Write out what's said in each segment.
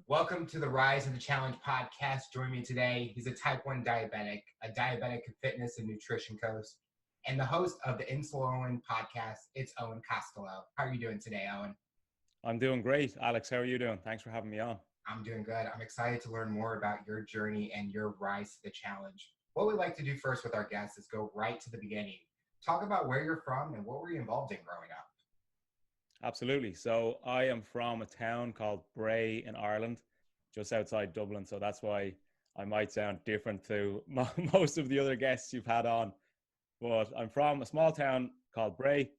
Welcome to the Rise of the Challenge podcast. Join me today. He's a type 1 diabetic, a diabetic fitness and nutrition coach, and the host of the Insuleoin Podcast. It's Eoin Costelloe. How are you doing today, Eoin? I'm doing great. Alex, how are you doing? Thanks for having me on. I'm doing good. I'm excited to learn more about your journey and your rise to the challenge. What we like to do first with our guests is go right to the beginning. Talk about where you're from and what were you involved in growing up? Absolutely. So I am from a town called Bray in Ireland, just outside Dublin. So that's why I might sound different to most of the other guests you've had on. But I'm from a small town called Bray,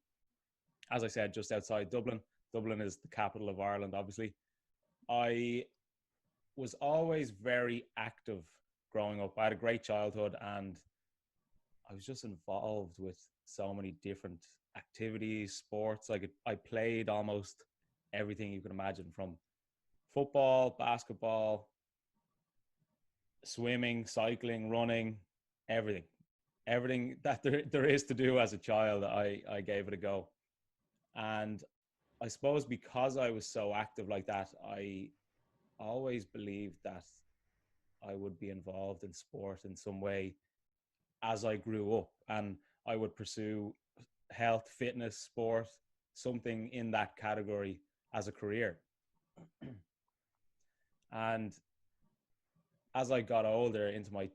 as I said, just outside Dublin. Dublin is the capital of Ireland, obviously. I was always very active growing up. I had a great childhood and I was just involved with so many different activities, sports. I played almost everything you can imagine, from football, basketball, swimming, cycling, running, everything that there is to do as a child. I gave it a go. And I suppose because I was so active like that, I always believed that I would be involved in sport in some way as I grew up, and I would pursue health, fitness, sport, something in that category as a career. And as I got older, into my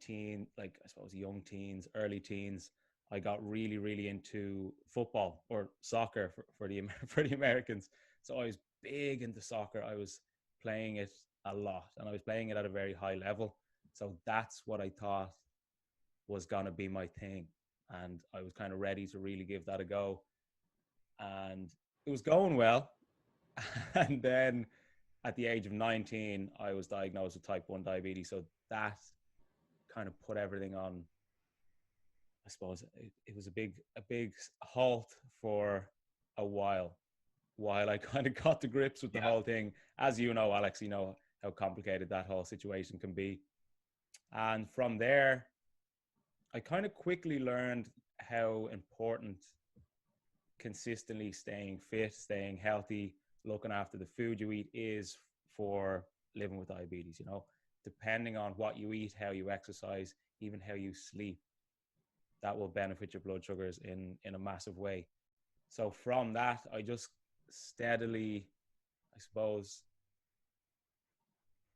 like I suppose young teens, early teens, I got really, really into football, or soccer for the for the Americans. So I was big into soccer. I was playing it a lot, and I was playing it at a very high level. So that's what I thought was going to be my thing. And I was kind of ready to really give that a go. And it was going well. And then at the age of 19, I was diagnosed with type 1 diabetes. So that kind of put everything on. I suppose it was a big halt for a while I kind of got to grips with the whole thing. As you know, Alex, you know how complicated that whole situation can be. And from there, I kind of quickly learned how important consistently staying fit, staying healthy, looking after the food you eat is for living with diabetes. You know, depending on what you eat, how you exercise, even how you sleep, that will benefit your blood sugars in a massive way. So from that, I just steadily, I suppose,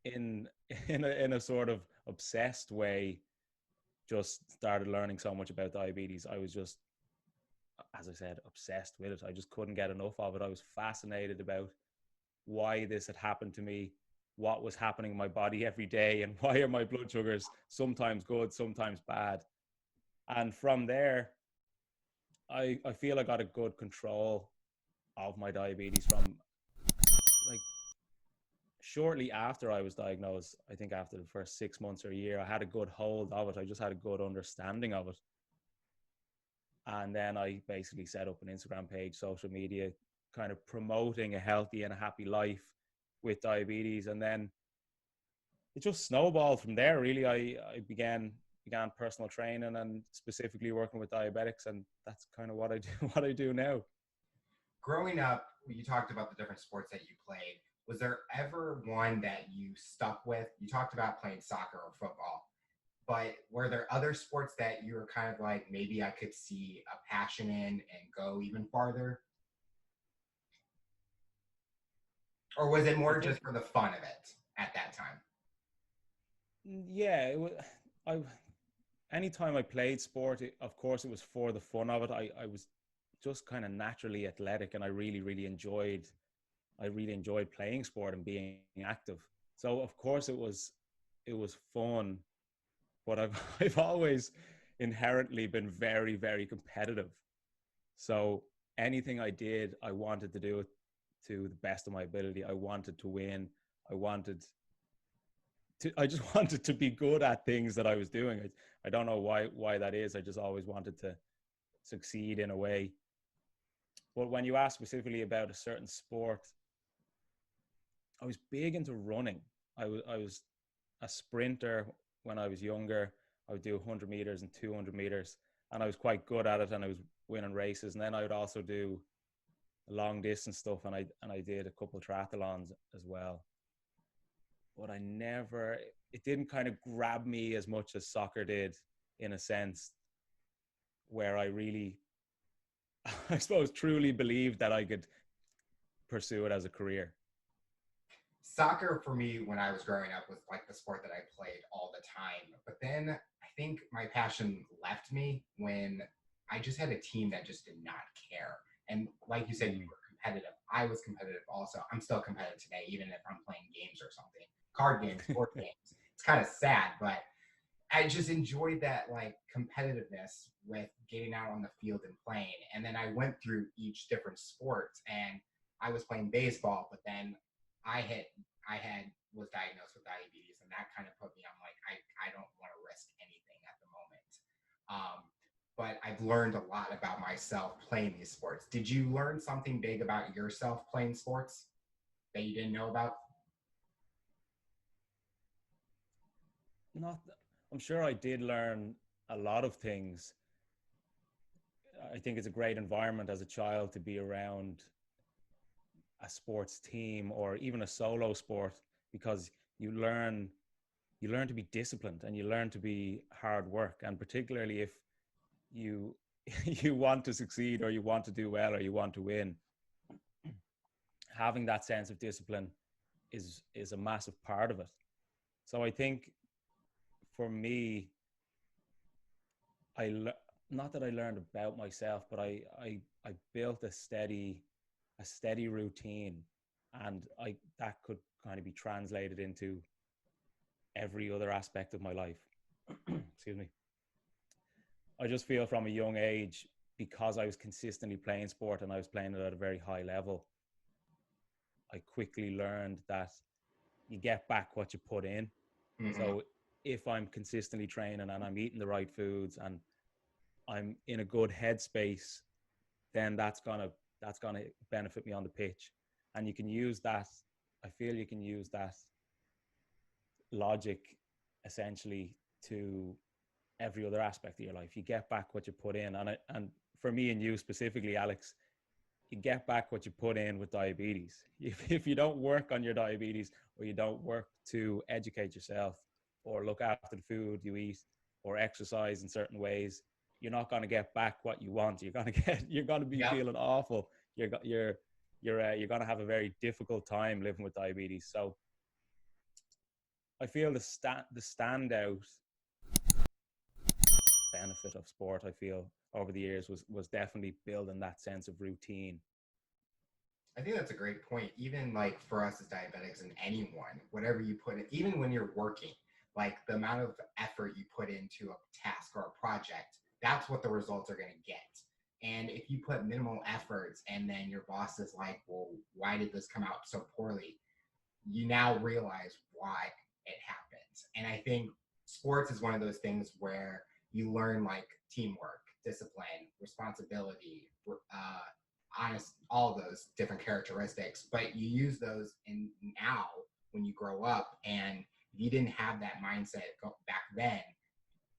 in a sort of obsessed way, just started learning so much about diabetes. I was just, as I said, obsessed with it. I just couldn't get enough of it. I was fascinated about why this had happened to me, what was happening in my body every day, and why are my blood sugars sometimes good, sometimes bad. And from there, I feel I got a good control of my diabetes from, like, shortly after I was diagnosed. I think after the first 6 months or a year, I had a good hold of it. I just had a good understanding of it. And then I basically set up an Instagram page, social media, kind of promoting a healthy and a happy life with diabetes. And then it just snowballed from there, really. I began personal training and specifically working with diabetics. And that's kind of what I do, what I do now. Growing up, you talked about the different sports that you played. Was there ever one that you stuck with? You talked about playing soccer or football, but were there other sports that you were kind of like, maybe I could see a passion in and go even farther? Or was it I more think, just for the fun of it at that time? yeah, it was, I, anytime I played sport, of course, it was for the fun of it. I was just kind of naturally athletic, and I really enjoyed playing sport and being active. So of course it was fun, but I've always inherently been very, very competitive. So anything I did, I wanted to do it to the best of my ability. I wanted to win. I wanted I just wanted to be good at things that I was doing. I don't know why that is. I just always wanted to succeed in a way. But when you ask specifically about a certain sport, I was big into running. I was a sprinter when I was younger. I would do 100 meters and 200 meters, and I was quite good at it, and I was winning races. And then I would also do long distance stuff, and I did a couple of triathlons as well. but it didn't kind of grab me as much as soccer did, in a sense, where I really, I suppose, truly believed that I could pursue it as a career. Soccer for me when I was growing up was like the sport that I played all the time. But then I think my passion left me when I just had a team that just did not care. And like you said, you were competitive. I was competitive also. I'm still competitive today, even if I'm playing games or something, card games, board games. It's kind of sad, but I just enjoyed that like competitiveness with getting out on the field and playing. And then I went through each different sports, and I was playing baseball, but then I had was diagnosed with diabetes, and that kind of put me on like I don't want to risk anything at the moment. But I've learned a lot about myself playing these sports. Did you learn something big about yourself playing sports that you didn't know about? Not, I'm sure I did learn a lot of things. I think it's a great environment as a child to be around a sports team or even a solo sport, because you learn to be disciplined and you learn to be hard work. And particularly if you you want to succeed or you want to do well or you want to win, having that sense of discipline is a massive part of it. So I think for me, not that I learned about myself, but I built a steady routine, and that could kind of be translated into every other aspect of my life. Excuse me. I just feel from a young age, because I was consistently playing sport and I was playing it at a very high level, I quickly learned that you get back what you put in. Mm-hmm. So if I'm consistently training and I'm eating the right foods and I'm in a good headspace, then that's gonna benefit me on the pitch. And you can use that. I feel you can use that logic essentially to every other aspect of your life. You get back what you put in, and for me and you specifically, Alex, you get back what you put in with diabetes. If you don't work on your diabetes, or you don't work to educate yourself or look after the food you eat or exercise in certain ways, you're not going to get back what you want. You're going to be feeling awful. You're going to have a very difficult time living with diabetes. So I feel the standout benefit of sport, I feel, over the years was definitely building that sense of routine. I think that's a great point. Even like for us as diabetics and anyone, whatever you put in, even when you're working, like the amount of effort you put into a task or a project, that's what the results are going to get. And if you put minimal efforts and then your boss is like, well, why did this come out so poorly? You now realize why it happens. And I think sports is one of those things where you learn like teamwork, discipline, responsibility, honest, all those different characteristics, but you use those in now when you grow up. And if you didn't have that mindset back then,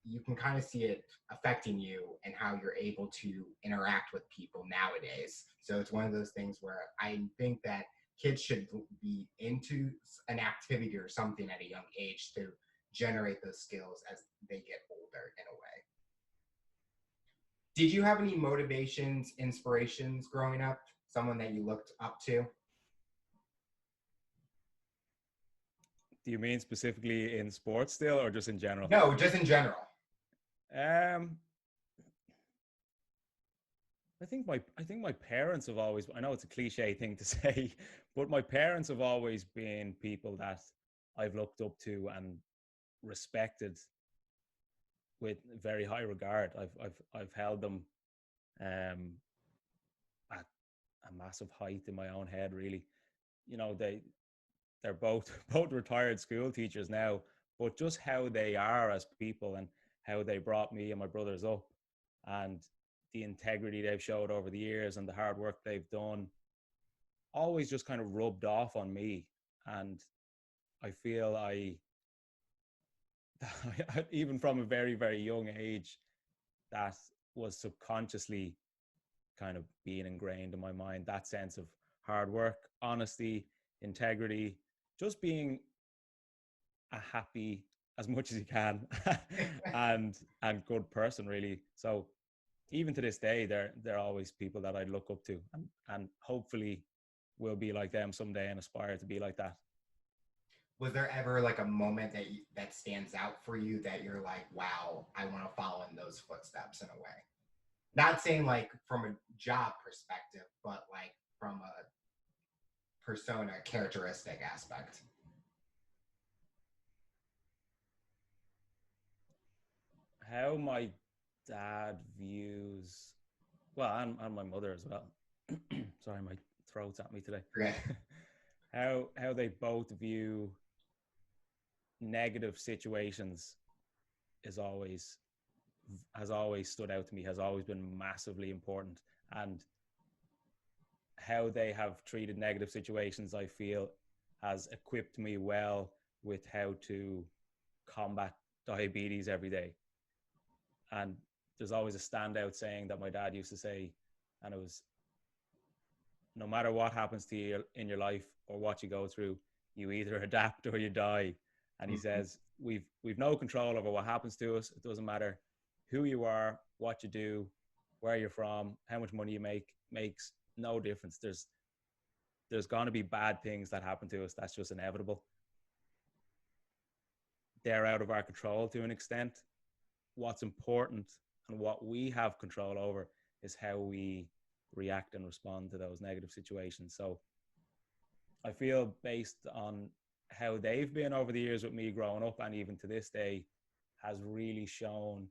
you can kind of see it affecting you and how you're able to interact with people nowadays. So it's one of those things where I think that kids should be into an activity or something at a young age to generate those skills as they get older in a way. Did you have any motivations, inspirations growing up? Someone that you looked up to? Do you mean specifically in sports still, or just in general? No, just in general. I think my parents have always, I know it's a cliche thing to say, but my parents have always been people that I've looked up to and respected with very high regard. I've held them at a massive height in my own head, really. You know, they're both retired school teachers now, but just how they are as people and how they brought me and my brothers up, and the integrity they've showed over the years and the hard work they've done, always just kind of rubbed off on me. And I feel even from a very, very young age, that was subconsciously kind of being ingrained in my mind, that sense of hard work, honesty, integrity, just being a happy as much as you can and good person, really. So even to this day, they're always people that I look up to, and hopefully will be like them someday and aspire to be like that. Was there ever like a moment that stands out for you that you're like, wow, I want to follow in those footsteps in a way? Not saying like from a job perspective, but like from a persona characteristic aspect. How my dad views, well, and my mother as well. Sorry, my throat's at me today. Okay. How they both view negative situations is always has always stood out to me, has always been massively important. And how they have treated negative situations, I feel, has equipped me well with how to combat diabetes every day. And there's always a standout saying that my dad used to say, and it was, no matter what happens to you in your life or what you go through, you either adapt or you die. And he says, we've no control over what happens to us. It doesn't matter who you are, what you do, where you're from, how much money you makes no difference. There's going to be bad things that happen to us. That's just inevitable. They're out of our control to an extent. What's important and what we have control over is how we react and respond to those negative situations. So I feel, based on how they've been over the years with me growing up and even to this day, has really shown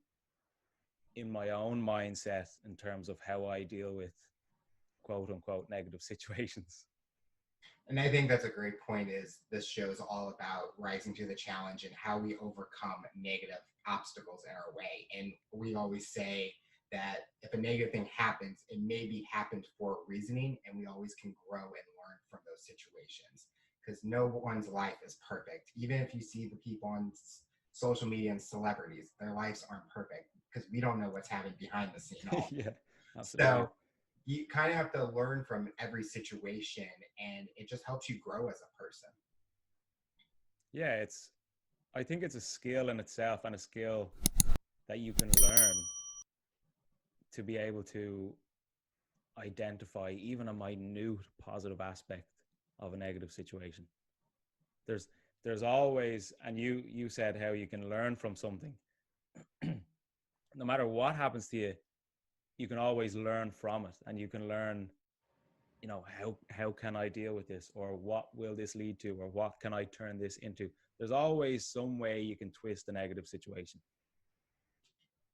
in my own mindset in terms of how I deal with quote unquote negative situations. And I think that's a great point, is this show is all about rising to the challenge and how we overcome negative obstacles in our way. And we always say that if a negative thing happens, it maybe happened for a reasoning, and we always can grow and learn from those situations, because no one's life is perfect. Even if you see the people on social media and celebrities, their lives aren't perfect because we don't know what's happening behind the scene. Yeah, absolutely. So you kind of have to learn from every situation, and it just helps you grow as a person. Yeah, I think it's a skill in itself, and a skill that you can learn to be able to identify even a minute positive aspect of a negative situation. There's always, and you said how you can learn from something. No matter what happens to you, you can always learn from it, and you can learn, how can I deal with this, or what will this lead to, or what can I turn this into? There's always some way you can twist a negative situation.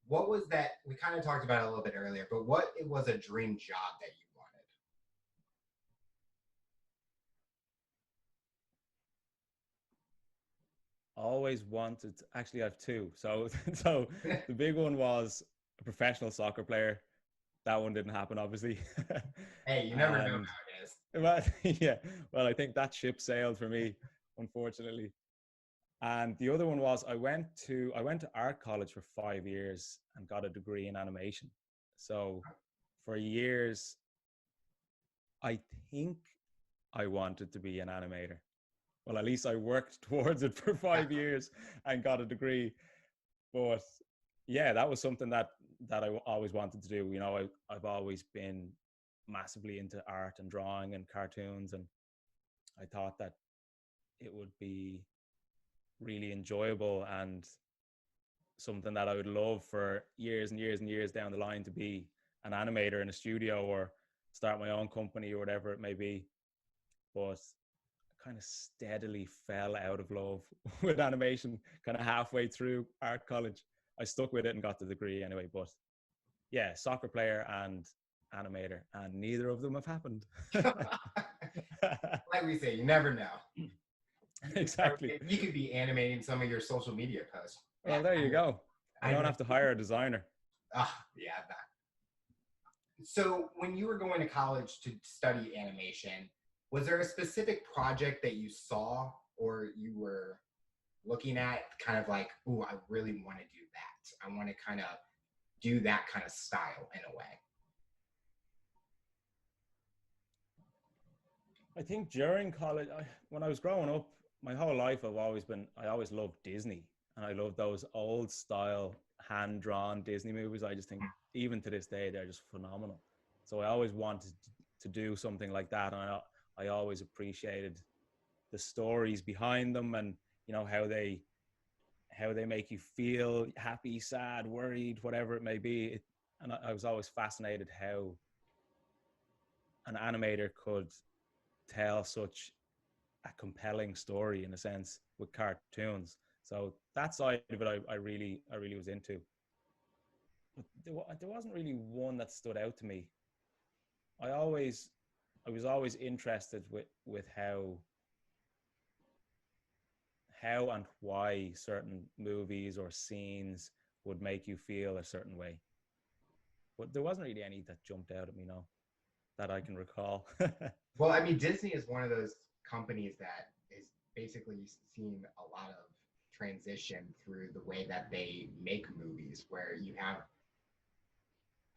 What was that? We kind of talked about it a little bit earlier, but what it was a dream job that you wanted? Always wanted, actually I have two. So the big one was a professional soccer player. That one didn't happen, obviously. Hey, you never know nowadays. Well, yeah, well, I think that ship sailed for me, unfortunately. And the other one was I went to art college for 5 years and got a degree in animation. So for years, I think I wanted to be an animator. Well, at least I worked towards it for 5 years and got a degree. But yeah, that was something that I always wanted to do. I've always been massively into art and drawing and cartoons, and I thought that it would be really enjoyable and something that I would love for years and years and years down the line, to be an animator in a studio or start my own company or whatever it may be. But I kind of steadily fell out of love with animation kind of halfway through art college. I stuck with it and got the degree anyway. But yeah, soccer player and animator, and neither of them have happened. Like we say, you never know. Exactly. You could be animating some of your social media posts. Well, there you go. I don't have to hire a designer. Yeah, that. So when you were going to college to study animation, was there a specific project that you saw or you were looking at, kind of like, ooh, I really want to do that. I want to kind of do that kind of style in a way? I think during college, when I was growing up, my whole life I always loved Disney, and I love those old style hand drawn Disney movies. I just think even to this day they're just phenomenal. So I always wanted to do something like that, and I always appreciated the stories behind them, and how they make you feel happy, sad, worried, whatever it may be. And I was always fascinated how an animator could tell such a compelling story in a sense with cartoons. So that side of it, I really was into. But there wasn't really one that stood out to me. I was always interested with how and why certain movies or scenes would make you feel a certain way. But there wasn't really any that jumped out at me, no, that I can recall. Well, I mean, Disney is one of those companies that is basically seen a lot of transition through the way that they make movies, where you have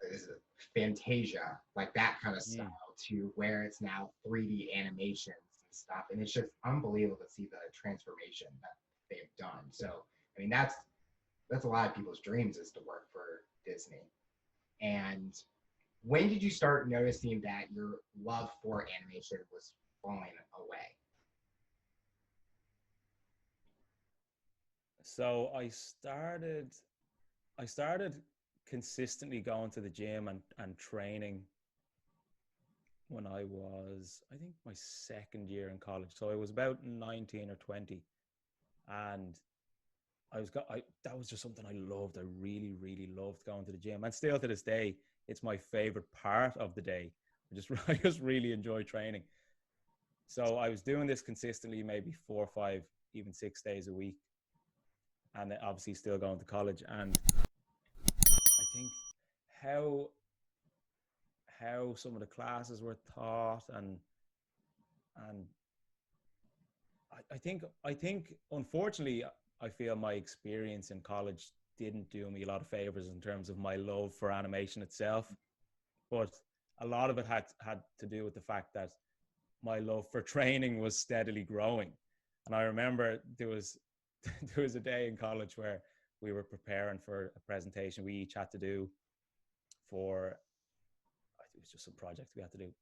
this Fantasia, like that kind of style, to where it's now 3D animations and stuff, and it's just unbelievable to see the transformation that they've done. So, I mean, that's a lot of people's dreams, is to work for Disney. And when did you start noticing that your love for animation was falling away? So I started consistently going to the gym and training when I was, I think, my second year in college. So I was about 19 or 20. And that was just something I loved. I really, really loved going to the gym. And still to this day, it's my favorite part of the day. I just really enjoy training. So I was doing this consistently, maybe 4 or 5, even 6 days a week. And then obviously still going to college. And I think how some of the classes were taught, and I think unfortunately I feel my experience in college didn't do me a lot of favors in terms of my love for animation itself, but a lot of it had to do with the fact that my love for training was steadily growing. And I remember there was a day in college where we were preparing for a presentation we each had to do for, I think it was just some project we had to do.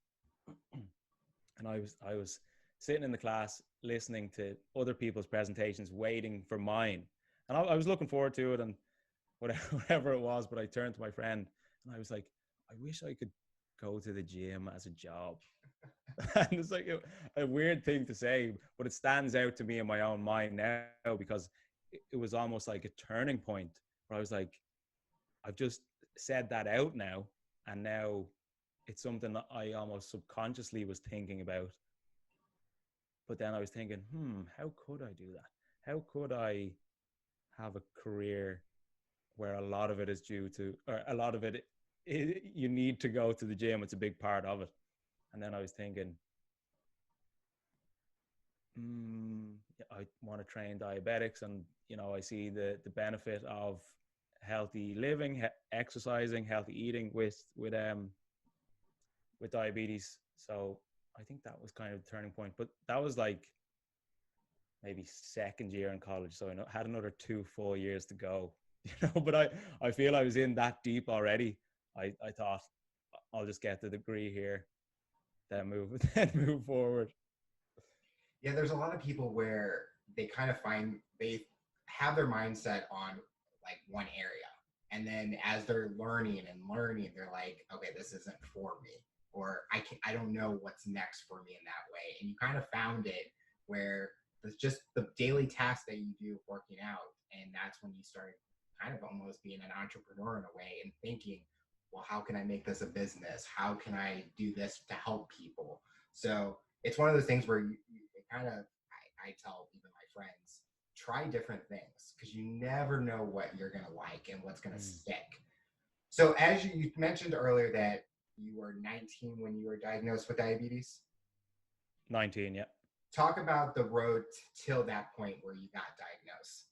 And I was sitting in the class listening to other people's presentations, waiting for mine. And I was looking forward to it and whatever it was, but I turned to my friend and I was like, I wish I could go to the gym as a job. And it's like a weird thing to say, but it stands out to me in my own mind now, because it was almost like a turning point where I was like, I've just said that out now, and now it's something that I almost subconsciously was thinking about. But then I was thinking, how could I do that? How could I have a career where a lot of it is due to, or a lot of it, you need to go to the gym. It's a big part of it. And then I was thinking, I want to train diabetics, and I see the benefit of healthy living, exercising, healthy eating with diabetes. So I think that was kind of the turning point. But that was like maybe second year in college, so I had another 2 full years to go. But I feel I was in that deep already. I thought I'll just get the degree here, then move forward. Yeah, there's a lot of people where they kind of find they have their mindset on like one area. And then as they're learning, they're like, okay, this isn't for me. Or I don't know what's next for me in that way. And you kind of found it where it's just the daily tasks that you do working out. And that's when you start kind of almost being an entrepreneur in a way and thinking, well, how can I make this a business? How can I do this to help people? So it's one of those things where you kind of, I tell even my friends, try different things, because you never know what you're going to like and what's going to stick. So as you mentioned earlier that you were 19 when you were diagnosed with diabetes. 19, yeah. Talk about the road till that point where you got diagnosed.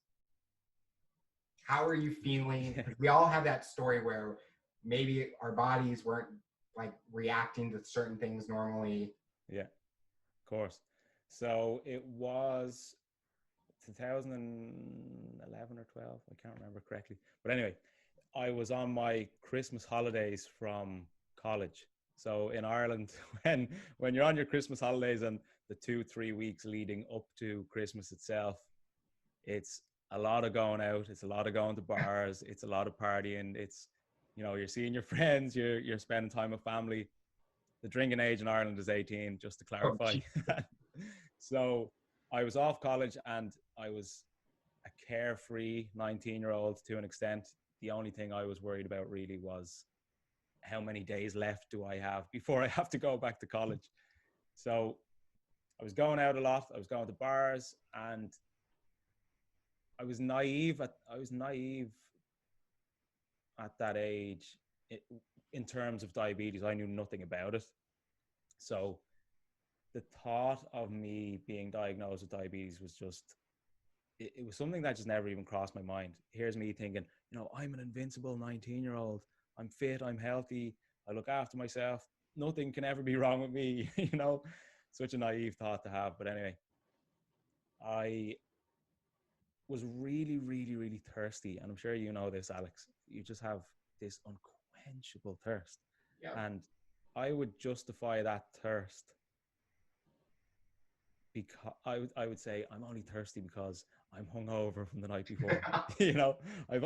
How are you feeling? We all have that story where maybe our bodies weren't like reacting to certain things normally. Yeah, of course. So it was 2011 or 12. I can't remember correctly. But anyway, I was on my Christmas holidays from college. So in Ireland, when you're on your Christmas holidays and the 2-3 weeks leading up to Christmas itself, it's a lot of going out. It's a lot of going to bars. It's a lot of partying. It's, you're seeing your friends. You're spending time with family. The drinking age in Ireland is 18, just to clarify. So I was off college and I was a carefree 19-year-old to an extent. The only thing I was worried about really was how many days left do I have before I have to go back to college. So I was going out a lot. I was going to bars, and I was naive at that age in terms of diabetes. I knew nothing about it. So the thought of me being diagnosed with diabetes was just, it was something that just never even crossed my mind. Here's me thinking, I'm an invincible 19-year-old. I'm fit, I'm healthy, I look after myself. Nothing can ever be wrong with me, Such a naive thought to have. But anyway, I was really, really, really thirsty. And I'm sure you know this, Alex. You just have this unquenchable thirst. Yep. And I would justify that thirst because I would say I'm only thirsty because I'm hungover from the night before.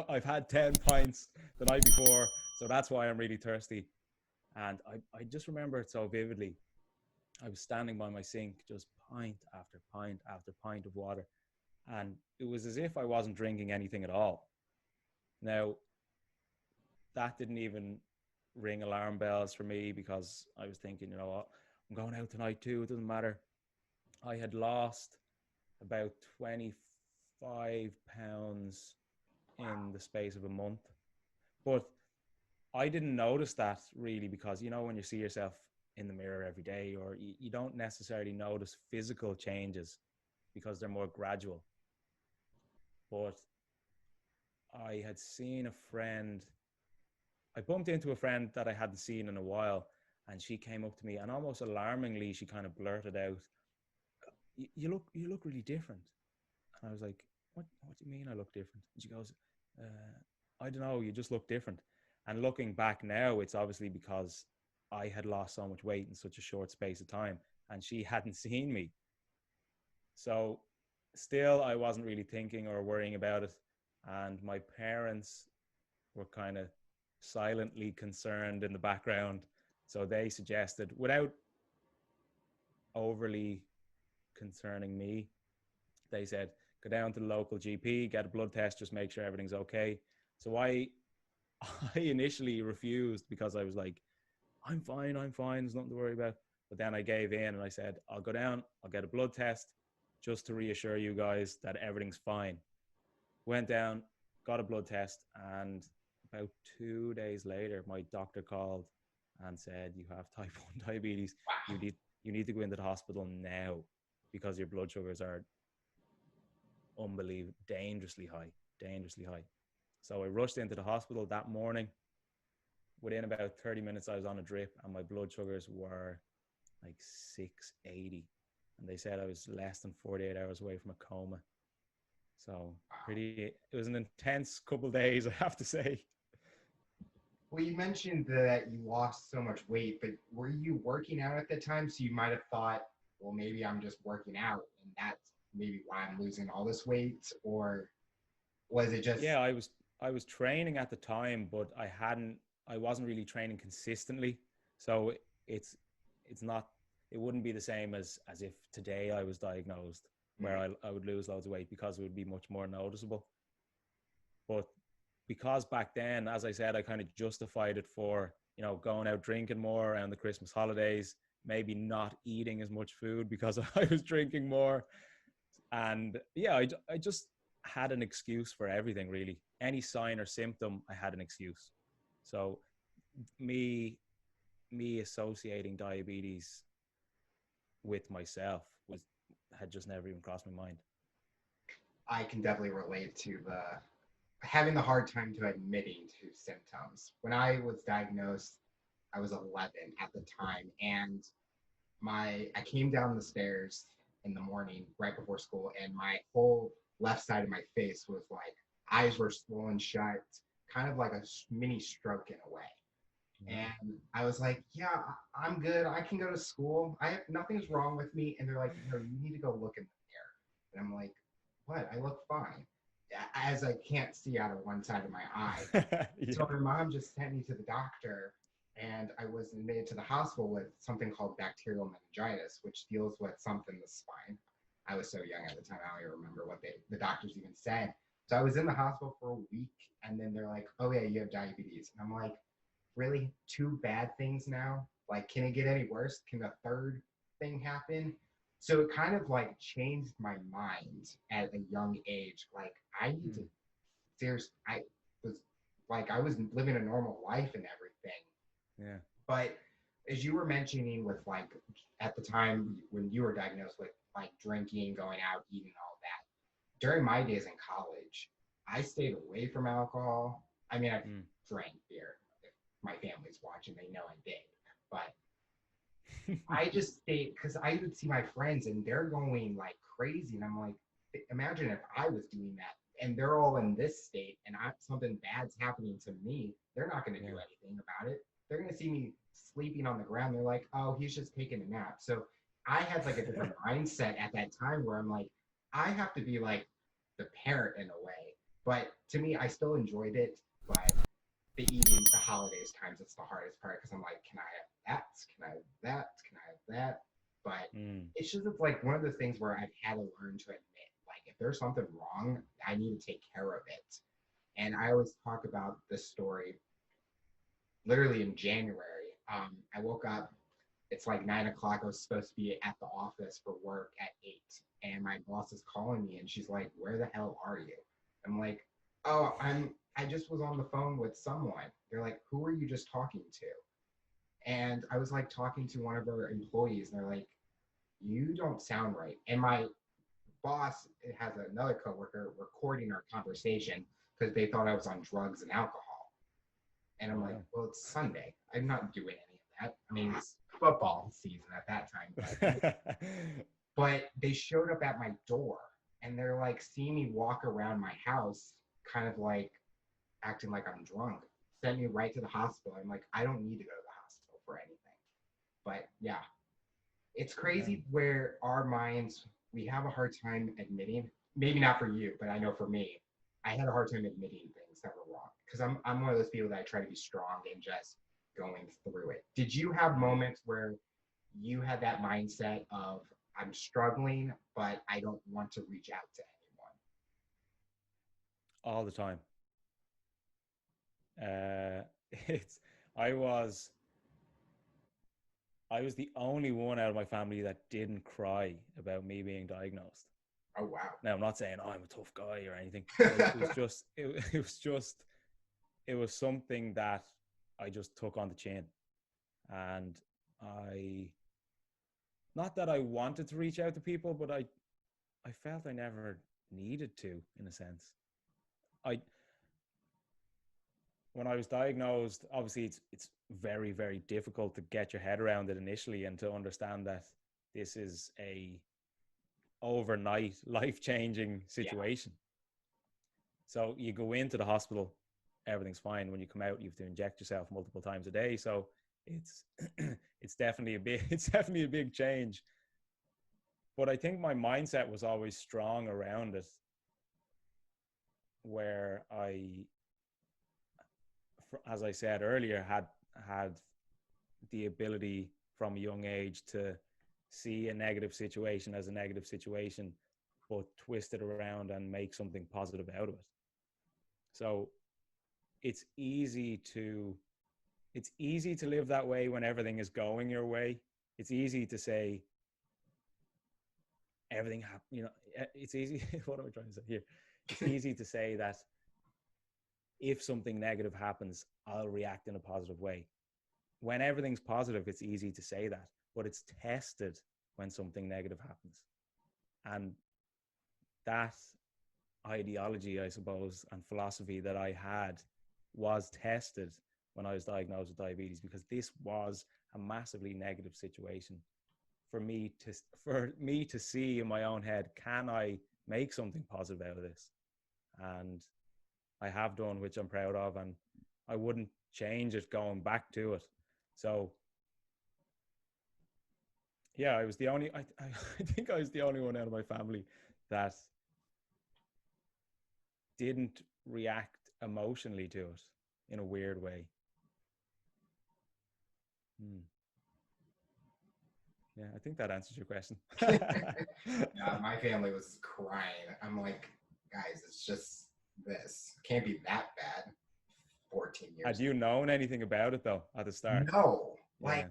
I've had 10 pints the night before, so that's why I'm really thirsty. And I just remember it so vividly. I was standing by my sink, just pint after pint after pint of water, and it was as if I wasn't drinking anything at all. Now, that didn't even ring alarm bells for me, because I was thinking, you know what, I'm going out tonight too, it doesn't matter. I had lost about 25 pounds in the space of a month. But I didn't notice that really, because, when you see yourself in the mirror every day, or you don't necessarily notice physical changes because they're more gradual. But I had seen I bumped into a friend that I hadn't seen in a while, and she came up to me and almost alarmingly, she kind of blurted out, you look really different. And I was like, what do you mean I look different? And she goes, I don't know, you just look different. And looking back now, it's obviously because I had lost so much weight in such a short space of time, and she hadn't seen me. So still, I wasn't really thinking or worrying about it. And my parents were kind of silently concerned in the background. So they suggested, without overly concerning me, they said, go down to the local GP, get a blood test, just make sure everything's okay. So I initially refused, because I was like, I'm fine, there's nothing to worry about. But then I gave in and I said, I'll go down, I'll get a blood test just to reassure you guys that everything's fine. Went down, got a blood test, and about 2 days later, my doctor called and said, you have type 1 diabetes. Wow. You need to go into the hospital now, because your blood sugars are unbelievable, dangerously high. So I rushed into the hospital that morning. Within about 30 minutes, I was on a drip, and my blood sugars were like 680. And they said I was less than 48 hours away from a coma. So it was an intense couple of days, I have to say. Well, you mentioned that you lost so much weight, but were you working out at the time? So you might have thought, well, maybe I'm just working out, and that's maybe why I'm losing all this weight. Or was it just... Yeah, I was training at the time, but I wasn't really training consistently. So it wouldn't be the same as if today I was diagnosed, where I would lose loads of weight, because it would be much more noticeable. But because back then, as I said, I kind of justified it for, going out drinking more around the Christmas holidays, maybe not eating as much food because I was drinking more. And yeah, I just had an excuse for everything, really. Any sign or symptom, I had an excuse. So me associating diabetes with myself had just never even crossed my mind. I can definitely relate to having the hard time to admitting to symptoms. When I was diagnosed, I was 11 at the time, and I came down the stairs in the morning right before school, and my whole left side of my face was like, eyes were swollen shut, kind of like a mini stroke in a way. And I was like, yeah, I'm good. I can go to school. Nothing's wrong with me. And they're like, no, you need to go look in the mirror. And I'm like, what? I look fine. As I can't see out of one side of my eye. Yeah. So my mom just sent me to the doctor, and I was admitted to the hospital with something called bacterial meningitis, which deals with something in the spine. I was so young at the time, I don't even remember what the doctors even said. So I was in the hospital for a week, and then they're like, oh yeah, you have diabetes. And I'm like, really? Two bad things now? Like, can it get any worse? Can a third thing happen? So it kind of like changed my mind at a young age. Like, I need to seriously, I was living a normal life and everything. Yeah. But as you were mentioning with like at the time when you were diagnosed with like drinking, going out, eating, all that, during my days in college, I stayed away from alcohol. I mean, I drank beer. If my family's watching, they know I did. But I just stayed because I would see my friends and they're going like crazy. And I'm like, imagine if I was doing that and they're all in this state and something bad's happening to me, they're not going to do anything about it. They're going to see me sleeping on the ground. They're like, oh, he's just taking a nap. So I had like a different mindset at that time where I'm like, I have to be like the parent in a way. But to me, I still enjoyed it. But the eating, the holidays times, it's the hardest part because I'm like, can I have that? Can I have that? Can I have that? But it's just it's like one of the things where I've had to learn to admit, like, if there's something wrong, I need to take care of it. And I always talk about this story literally in January. I woke up, it's like 9 o'clock. I was supposed to be at the office for work at 8. And my boss is calling me and she's like, where the hell are you? I'm like, oh, I just was on the phone with someone. They're like, who are you just talking to? And I was like talking to one of our employees and they're like, you don't sound right. And my boss has another coworker recording our conversation because they thought I was on drugs and alcohol. And I'm like, well, it's Sunday. I'm not doing any of that. I mean, it's football season at that time. But they showed up at my door and they're like seeing me walk around my house, kind of like acting like I'm drunk. Sent me right to the hospital. I'm like, I don't need to go to the hospital for anything. But yeah, it's crazy where our minds, we have a hard time admitting, maybe not for you, but I know for me, I had a hard time admitting things that were wrong. Because I'm one of those people that I try to be strong and just going through it. Did you have moments where you had that mindset of, I'm struggling, but I don't want to reach out to anyone? All the time. It's I was the only one out of my family that didn't cry about me being diagnosed. Oh wow. Now I'm not saying I'm a tough guy or anything. It was something that I just took on the chin. And not that I wanted to reach out to people, but I felt I never needed to, in a sense. When I was diagnosed, obviously it's very, very difficult to get your head around it initially and to understand that this is a overnight life-changing situation. So you go into the hospital, everything's fine. When you come out, you have to inject yourself multiple times a day. So it's definitely a big change. But I think my mindset was always strong around it, where as I said earlier, had the ability from a young age to see a negative situation as a negative situation, but twist it around and make something positive out of it. So it's easy to live that way when everything is going your way. It's easy to say everything it's easy. What am I trying to say here? It's easy to say that if something negative happens, I'll react in a positive way. When everything's positive, it's easy to say that, but it's tested when something negative happens. And that ideology, I suppose, and philosophy that I had was tested when I was diagnosed with diabetes, because this was a massively negative situation for me to see in my own head, can I make something positive out of this. And I have done, which I'm proud of, and I wouldn't change it going back to it. So yeah, I was the only, I think I was the only one out of my family that didn't react emotionally to it in a weird way. Yeah, I think that answers your question. Yeah, my family was crying. I'm like, guys, it's just this. Can't be that bad. 14 years. Had you known anything about it though at the start? No. Yeah. Like,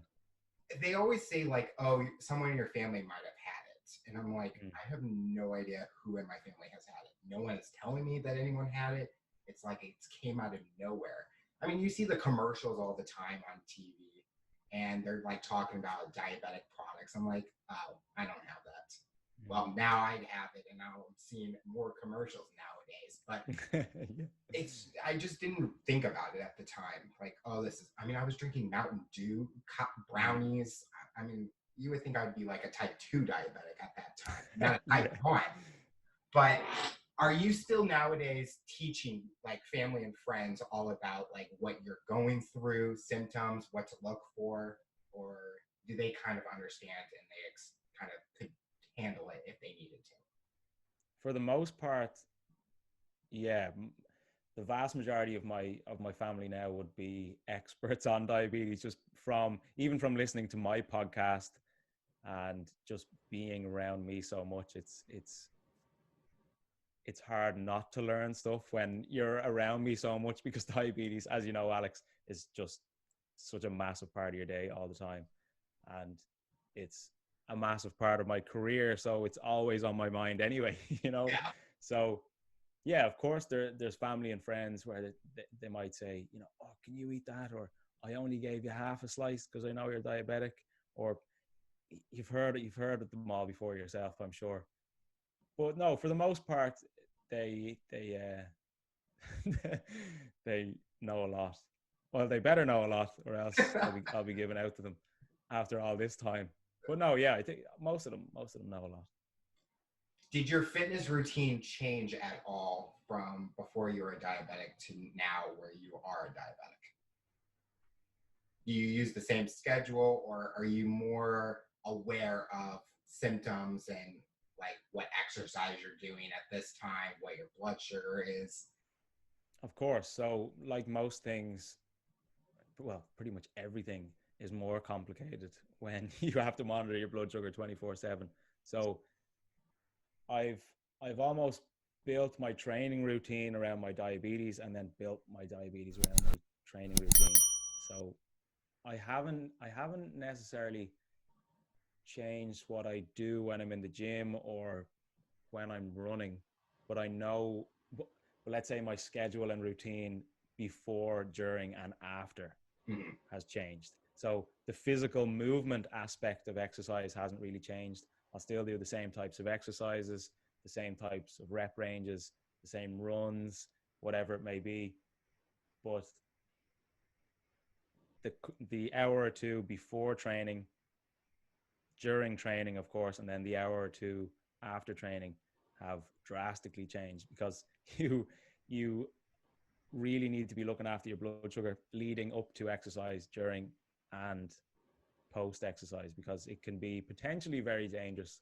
they always say, like, oh, someone in your family might have had it. And I'm like, I have no idea who in my family has had it. No one is telling me that anyone had it. It's like it came out of nowhere. I mean, you see the commercials all the time on TV, and they're like talking about diabetic products. I'm like, oh, I don't have that. Well, now I have it, and now I'm seeing more commercials nowadays. But I just didn't think about it at the time. Like, oh, I was drinking Mountain Dew, brownies. I mean, you would think I'd be like a type 2 diabetic at that time, not a type 1. But are you still nowadays teaching like family and friends all about like what you're going through, symptoms, what to look for, or do they kind of understand and they kind of could handle it if they needed to? For the most part, yeah. The vast majority of my family now would be experts on diabetes, just from listening to my podcast and just being around me so much. It's hard not to learn stuff when you're around me so much, because diabetes, as you know, Alex, is just such a massive part of your day all the time. And it's a massive part of my career. So it's always on my mind anyway, Yeah. So yeah, of course, there's family and friends where they might say, oh, can you eat that? Or I only gave you half a slice because I know you're diabetic. Or you've heard them all before yourself, I'm sure. But no, for the most part, they they know a lot. Well, they better know a lot, or else I'll be giving out to them after all this time. But no, yeah, I think most of them know a lot. Did your fitness routine change at all from before you were a diabetic to now where you are a diabetic? Do you use the same schedule, or are you more aware of symptoms and like what exercise you're doing at this time, what your blood sugar is? Of course. So like most things, well, pretty much everything is more complicated when you have to monitor your blood sugar 24/7. So I've almost built my training routine around my diabetes, and then built my diabetes around my training routine. So I haven't necessarily changed what I do when I'm in the gym or when I'm running, but I know, but let's say my schedule and routine before, during, and after has changed. So the physical movement aspect of exercise hasn't really changed. I'll still do the same types of exercises, the same types of rep ranges, the same runs, whatever it may be. But the hour or two before training, during training, of course, and then the hour or two after training have drastically changed, because you really need to be looking after your blood sugar leading up to exercise, during, and post exercise, because it can be potentially very dangerous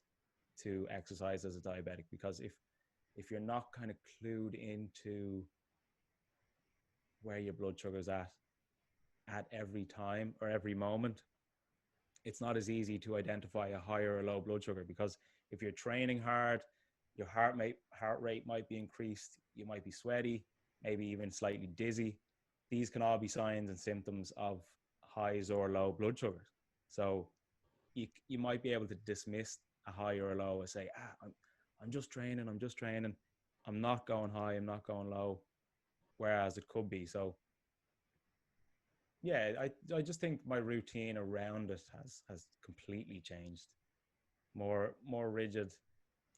to exercise as a diabetic, because if you're not kind of clued into where your blood sugar is at every time or every moment, it's not as easy to identify a high or a low blood sugar, because if you're training hard, your heart rate might be increased, you might be sweaty, maybe even slightly dizzy. These can all be signs and symptoms of highs or low blood sugars. So you might be able to dismiss a high or a low and say, I'm just training, I'm not going high, I'm not going low, whereas it could be. So yeah, I just think my routine around it has completely changed. More rigid,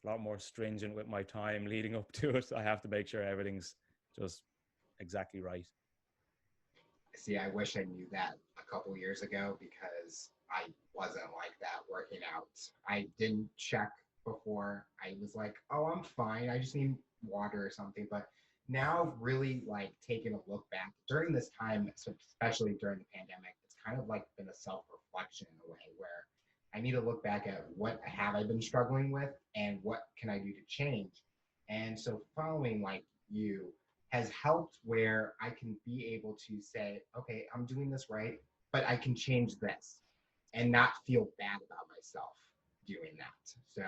a lot more stringent with my time leading up to it. I have to make sure everything's just exactly right. See, I wish I knew that a couple years ago, because I wasn't like that working out. I didn't check before. I was like, oh, I'm fine. I just need water or something. But now really like taking a look back during this time, especially during the pandemic, it's kind of like been a self-reflection in a way where I need to look back at what have I been struggling with and what can I do to change. And so following like you has helped where I can be able to say, okay, I'm doing this right, but I can change this and not feel bad about myself doing that. So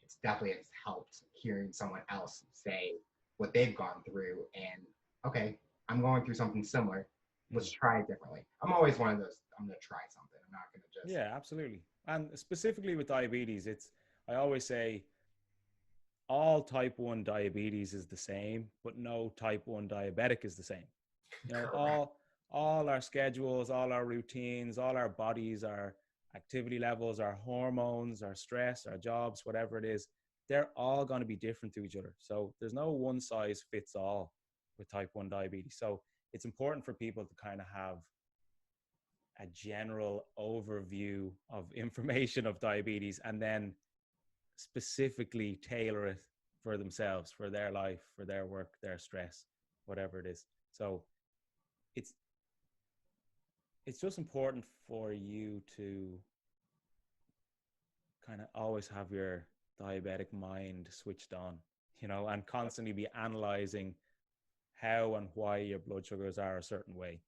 it's definitely has helped hearing someone else say what they've gone through and okay, I'm going through something similar. Let's try it differently. I'm always one of those, I'm gonna try something. I'm not gonna just Yeah, absolutely. And specifically with diabetes, I always say all type 1 diabetes is the same, but no type 1 diabetic is the same. You know, correct. all our schedules, all our routines, all our bodies, our activity levels, our hormones, our stress, our jobs, whatever it is, they're all going to be different to each other. So there's no one size fits all with type 1 diabetes. So it's important for people to kind of have a general overview of information of diabetes and then specifically tailor it for themselves, for their life, for their work, their stress, whatever it is. So it's just important for you to kind of always have your diabetic mind switched on, you know, and constantly be analyzing how and why your blood sugars are a certain way.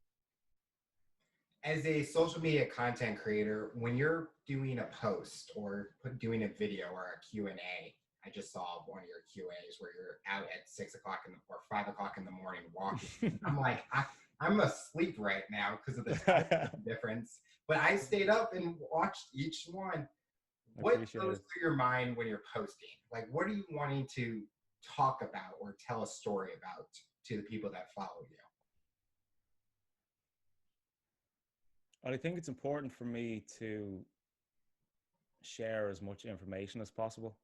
As a social media content creator, when you're doing a post or doing a video or a Q&A, I just saw one of your Q&As where you're out at 6 o'clock or 5 o'clock in the morning walking. I'm like, I'm asleep right now because of the time difference. But I stayed up and watched each one. What goes through your mind when you're posting? Like, what are you wanting to talk about or tell a story about to the people that follow you? Well, I think it's important for me to share as much information as possible.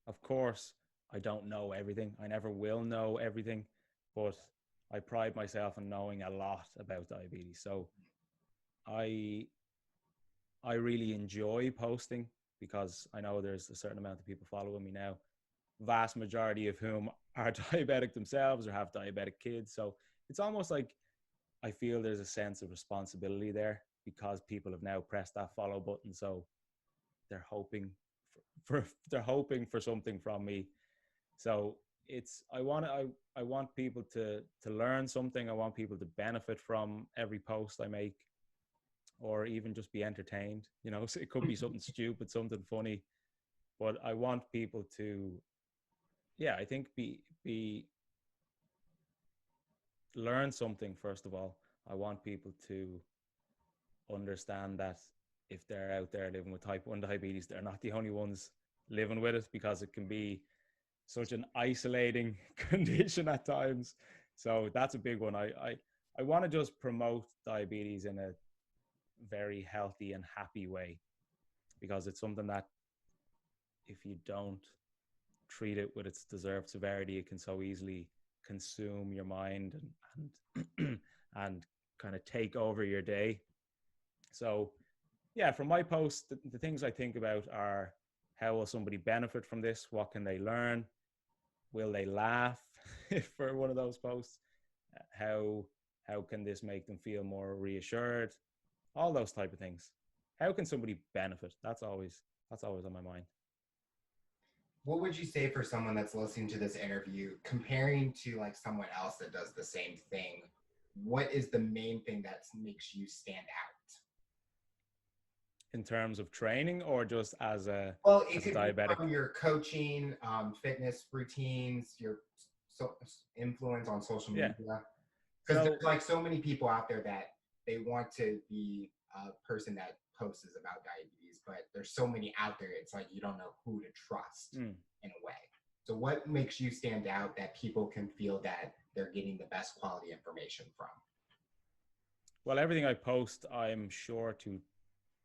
Of course, I don't know everything. I never will know everything, but I pride myself in knowing a lot about diabetes. So I really enjoy posting because I know there's a certain amount of people following me now, vast majority of whom are diabetic themselves or have diabetic kids. So it's almost like I feel there's a sense of responsibility there because people have now pressed that follow button. So they're hoping they're hoping for something from me. So it's I want people to learn something. I want people to benefit from every post I make, or even just be entertained. You know, so it could be something stupid, something funny, but I want people to, yeah, I think be learn something first of all. I want people to understand that if they're out there living with type 1 diabetes, they're not the only ones living with it, because it can be such an isolating condition at times. So that's a big one. I want to just promote diabetes in a very healthy and happy way, because it's something that if you don't treat it with its deserved severity, it can so easily consume your mind and and kind of take over your day. So yeah, from my post, the things I think about are, how will somebody benefit from this? What can they learn? Will they laugh for one of those posts? How can this make them feel more reassured? All those type of things. How can somebody benefit? That's always on my mind. What would you say for someone that's listening to this interview, comparing to like someone else that does the same thing? What is the main thing that makes you stand out? In terms of training, or just as a Well, it as a could be diabetic? from your coaching, fitness routines, your influence on social Yeah. media. Because So there's like so many people out there that they want to be a person that posts about diabetes, but there's so many out there. It's like you don't know who to trust in a way. So what makes you stand out that people can feel that they're getting the best quality information from? well, everything I post, I'm sure to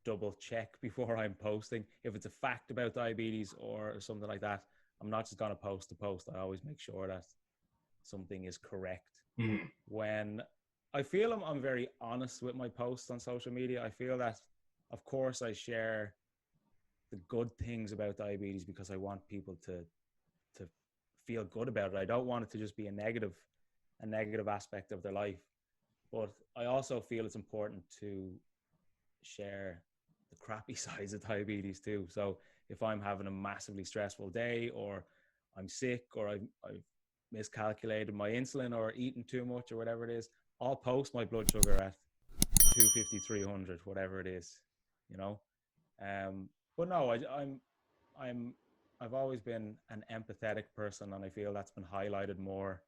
double check before I'm posting. If it's a fact about diabetes or something like that, I'm not just going to post to post. I always make sure that something is correct. Mm. When I feel I'm very honest with my posts on social media, I feel that, of course, I share the good things about diabetes because I want people to feel good about it. I don't want it to just be a negative aspect of their life. But I also feel it's important to share the crappy sides of diabetes too. So if I'm having a massively stressful day, or I'm sick, or I've miscalculated my insulin, or eaten too much, or whatever it is, I'll post my blood sugar at 250, 300, whatever it is, you know. But no, I'm I've always been an empathetic person, and I feel that's been highlighted more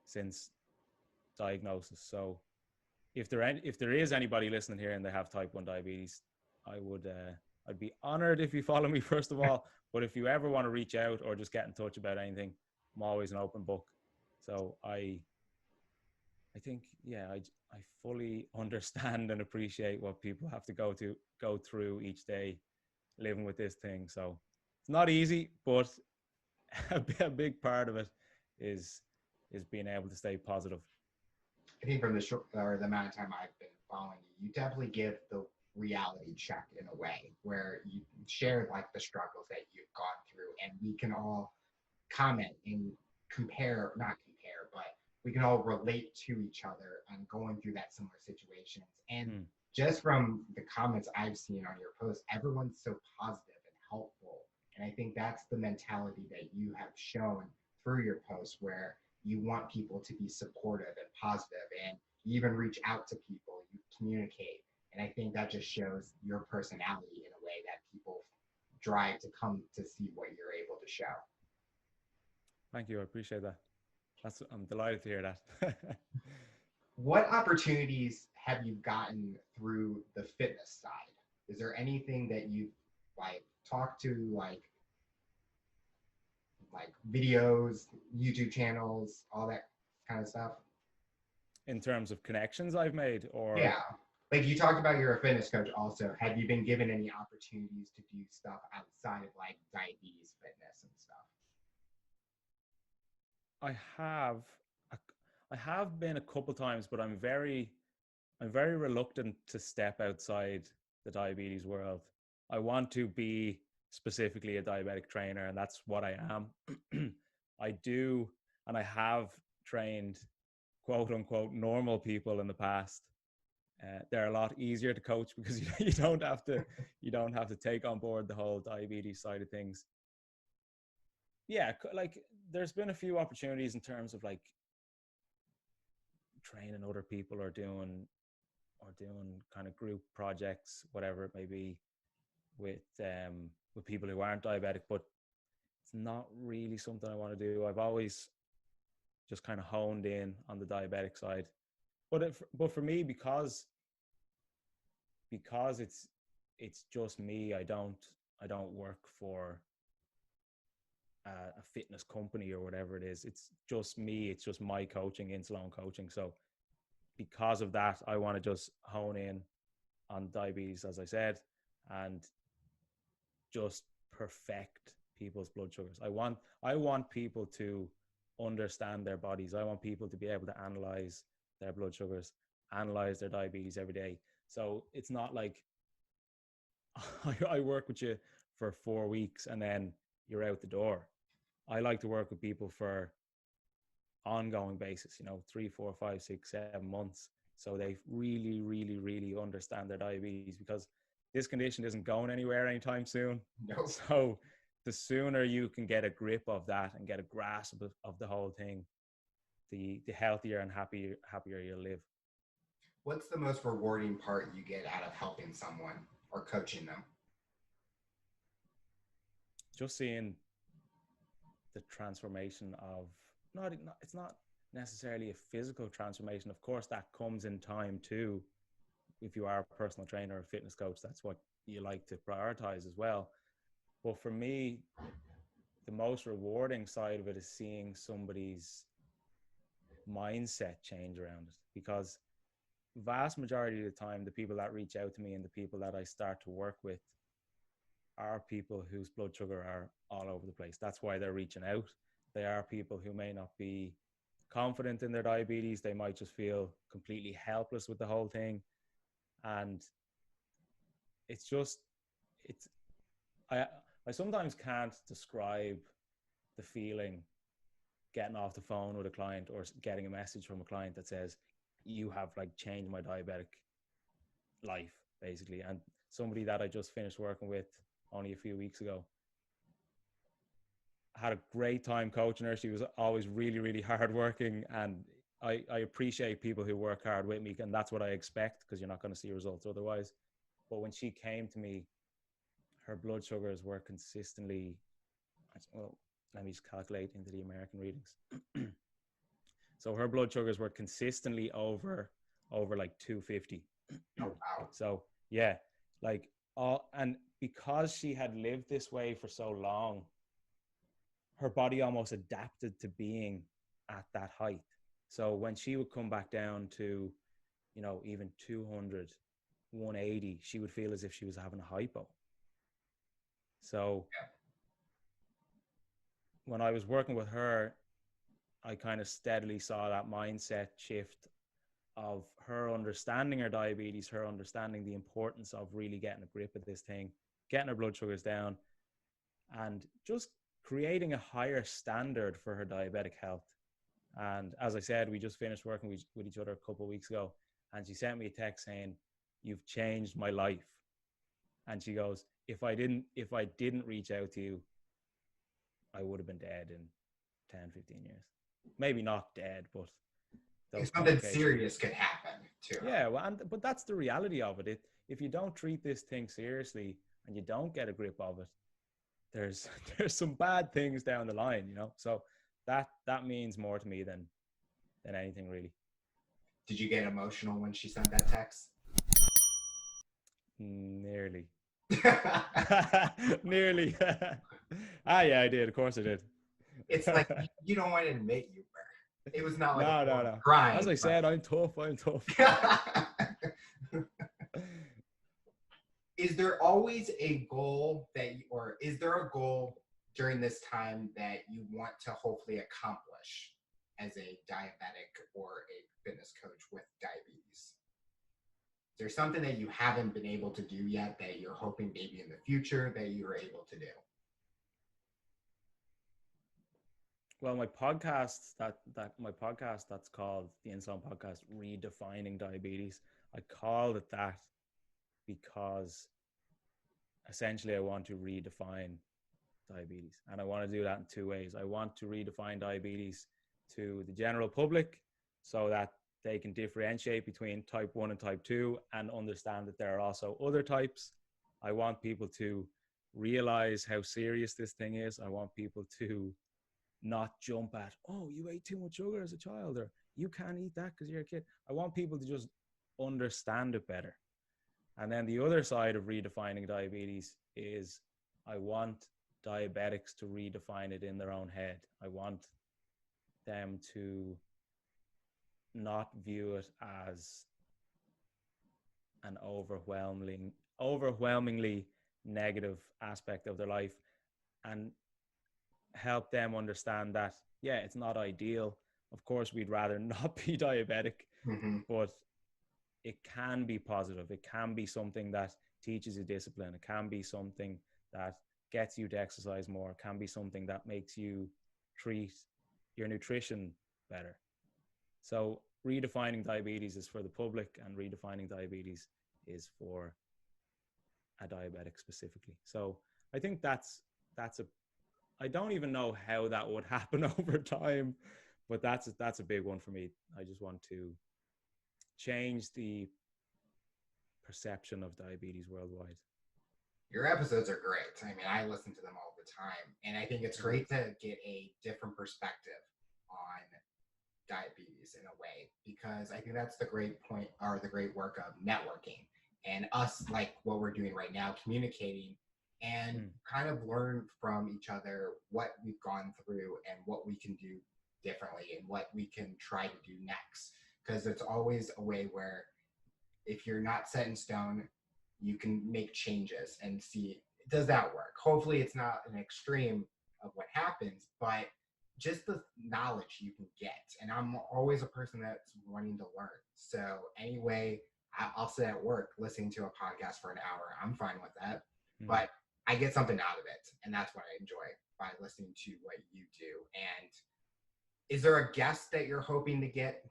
since Diagnosis. So if there is anybody listening here and they have type 1 diabetes, I'd be honored if you follow me, first of all. But if you ever want to reach out or just get in touch about anything, I'm always an open book. So I think, yeah, I fully understand and appreciate what people have to go through each day living with this thing. So it's not easy, but a big part of it is being able to stay positive. I think from the amount of time I've been following you, you definitely give the reality check in a way where you share like the struggles that you've gone through, and we can all comment and not compare, but we can all relate to each other on going through that similar situations. And just from the comments I've seen on your post, everyone's so positive and helpful. And I think that's the mentality that you have shown through your posts, where you want people to be supportive and positive, and you even reach out to people, you communicate. And I think that just shows your personality in a way that people drive to come to see what you're able to show. Thank you. I appreciate that. I'm delighted to hear that. What opportunities have you gotten through the fitness side? Is there anything that you've like talked to, like videos, YouTube channels, all that kind of stuff? In terms of connections I've made, or yeah, like you talked about, you're a fitness coach also. Have you been given any opportunities to do stuff outside of like diabetes fitness and stuff? I have been a couple times, but I'm very reluctant to step outside the diabetes world. I want to be specifically a diabetic trainer, and that's what I am. I do, and I have trained quote unquote normal people in the past. They're a lot easier to coach because you don't have to take on board the whole diabetes side of things. Yeah, like there's been a few opportunities in terms of like training other people, or doing kind of group projects, whatever it may be, with people who aren't diabetic, but it's not really something I want to do. I've always just kind of honed in on the diabetic side, but for me, because it's just me. I don't work for a fitness company or whatever it is. It's just me. It's just my coaching, Insuleoin coaching. So because of that, I want to just hone in on diabetes, as I said, and just perfect people's blood sugars. I want people to understand their bodies. I want people to be able to analyze their blood sugars, analyze their diabetes every day. So it's not like I work with you for 4 weeks and then you're out the door. I like to work with people for ongoing basis, 3, 4, 5, 6, 7 months. So they really, really, really understand their diabetes, because this condition isn't going anywhere anytime soon. No. So the sooner you can get a grip of that and get a grasp of the whole thing, the healthier and happier you'll live. What's the most rewarding part you get out of helping someone or coaching them? Just seeing the transformation of, it's not necessarily a physical transformation. Of course, that comes in time too. If you are a personal trainer or a fitness coach, that's what you like to prioritize as well. But for me, the most rewarding side of it is seeing somebody's mindset change around it, because vast majority of the time, the people that reach out to me and the people that I start to work with are people whose blood sugar are all over the place. That's why they're reaching out. They are people who may not be confident in their diabetes. They might just feel completely helpless with the whole thing. And I sometimes can't describe the feeling getting off the phone with a client or getting a message from a client that says, you have like changed my diabetic life, basically. And somebody that I just finished working with only a few weeks ago, had a great time coaching her. She was always really, really hardworking, and I appreciate people who work hard with me, and that's what I expect, because you're not going to see results otherwise. But when she came to me, her blood sugars were consistently, well, let me just calculate into the American readings. So her blood sugars were consistently over like 250. Oh, wow. So yeah, like and because she had lived this way for so long, her body almost adapted to being at that height. So when she would come back down to, you know, even 200, 180, she would feel as if she was having a hypo. So when I was working with her, I kind of steadily saw that mindset shift of her understanding her diabetes, her understanding the importance of really getting a grip of this thing, getting her blood sugars down, and just creating a higher standard for her diabetic health. And as I said, we just finished working with each other a couple of weeks ago, and she sent me a text saying, "You've changed my life." And she goes, if I didn't reach out to you, I would have been dead in 10, 15 years. Maybe not dead, but Something serious could happen too. Yeah, well, but that's the reality of it. If you don't treat this thing seriously and you don't get a grip of it, there's some bad things down the line, you know. So that means more to me than anything really. Did you get emotional when she sent that text? Nearly. Nearly. Yeah, I did. Of course I did. It's like you don't want to admit you were. It was not like no. crying. As I said, I'm tough. Is there always a goal or is there a goal during this time that you want to hopefully accomplish as a diabetic or a fitness coach with diabetes? Is there something that you haven't been able to do yet that you're hoping maybe in the future that you're able to do? Well, my podcast that's called the Insuleoin Podcast, Redefining Diabetes. I called it that because essentially I want to redefine diabetes, and I want to do that in two ways. I want to redefine diabetes to the general public so that they can differentiate between type 1 and type 2 and understand that there are also other types. I want people to realize how serious this thing is. I want people to not jump at, oh, you ate too much sugar as a child, or you can't eat that because you're a kid. I want people to just understand it better. And then the other side of redefining diabetes is I want diabetics to redefine it in their own head. I want them to not view it as an overwhelmingly negative aspect of their life, and help them understand that, yeah, it's not ideal. Of course, we'd rather not be diabetic, but it can be positive. It can be something that teaches you discipline. It can be something that gets you to exercise more. It can be something that makes you treat your nutrition better. So redefining diabetes is for the public, and redefining diabetes is for a diabetic specifically. So I think that's I don't even know how that would happen over time, but that's a big one for me. I just want to change the perception of diabetes worldwide. Your episodes are great. I mean, I listen to them all the time, and I think it's great to get a different perspective on diabetes in a way, because I think that's the great point, or the great work of networking and us, like what we're doing right now, communicating and kind of learn from each other what we've gone through and what we can do differently and what we can try to do next. Because it's always a way where if you're not set in stone, you can make changes and see, does that work? Hopefully it's not an extreme of what happens, but just the knowledge you can get. And I'm always a person that's wanting to learn. So anyway, I'll sit at work listening to a podcast for an hour. I'm fine with that. But I get something out of it, and that's what I enjoy by listening to what you do. And is there a guest that you're hoping to get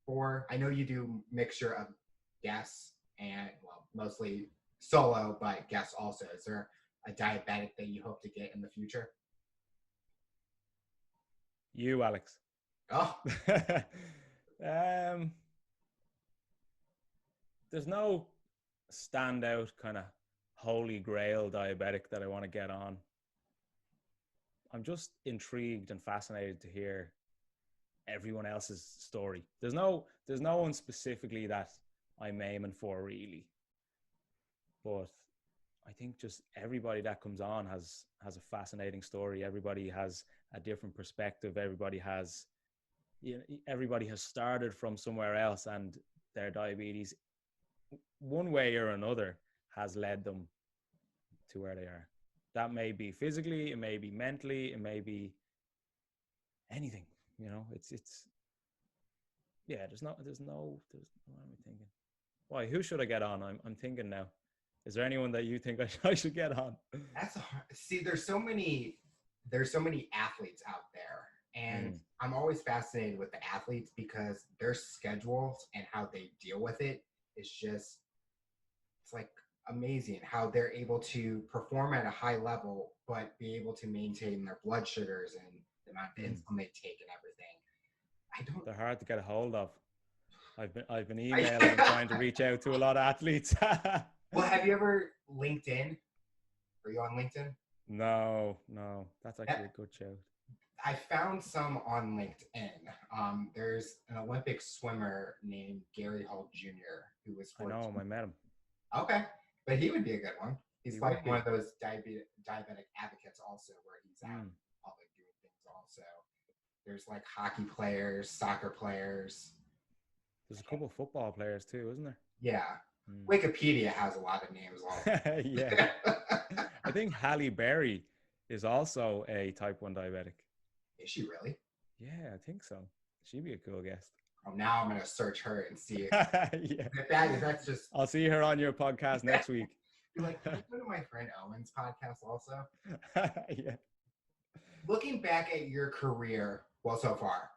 for? I know you do mixture of guests and, well, mostly solo, but guests also. Is there a diabetic that you hope to get in the future? You, Alex. Oh, There's no standout kind of holy grail diabetic that I want to get on. I'm just intrigued and fascinated to hear everyone else's story. There's no one specifically that I'm aiming for, really. But I think just everybody that comes on has a fascinating story. Everybody has a different perspective. Everybody has started from somewhere else, and their diabetes, one way or another, has led them to where they are. That may be physically, it may be mentally, it may be anything. It's yeah. There's no. What am I thinking? Why? Who should I get on? I'm thinking now. Is there anyone that you think I should get on? that's a hard, see. There's so many athletes out there, and I'm always fascinated with the athletes because their schedules and how they deal with it is just, it's like amazing how they're able to perform at a high level, but be able to maintain their blood sugars and the amount of insulin they take and everything. They're hard to get a hold of. I've been emailing and trying to reach out to a lot of athletes. Well, have you ever LinkedIn? Are you on LinkedIn? No. That's actually a good shout. I found some on LinkedIn. There's an Olympic swimmer named Gary Hall Jr. who was 14. I know him. I met him. Okay, but he would be a good one. He's He like would one of those diabetic advocates also, where he's out in public doing things also. There's like hockey players, soccer players. There's a couple of football players too, isn't there? Yeah. Wikipedia has a lot of names also. Yeah. I think Halle Berry is also a type 1 diabetic. Is she really? Yeah, I think so. She'd be a cool guest. Oh, now I'm going to search her and see yeah. if that's just... I'll see her on your podcast next week. You're like, can I go to my friend Owen's podcast also? Yeah. Looking back at your career, well, so far,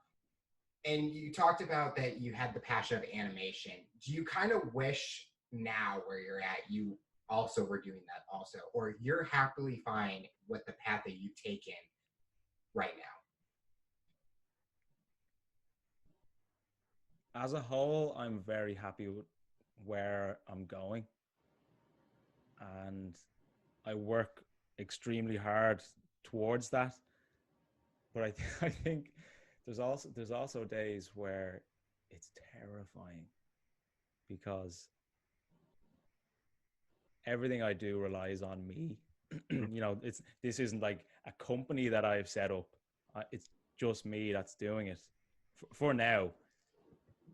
and you talked about that you had the passion of animation. Do you kind of wish now where you're at, you also were doing that also, or you're happily fine with the path that you've taken right now? As a whole, I'm very happy with where I'm going, and I work extremely hard towards that. But I think there's also days where it's terrifying because everything I do relies on me. This isn't like a company that I've set up. It's just me that's doing it for now.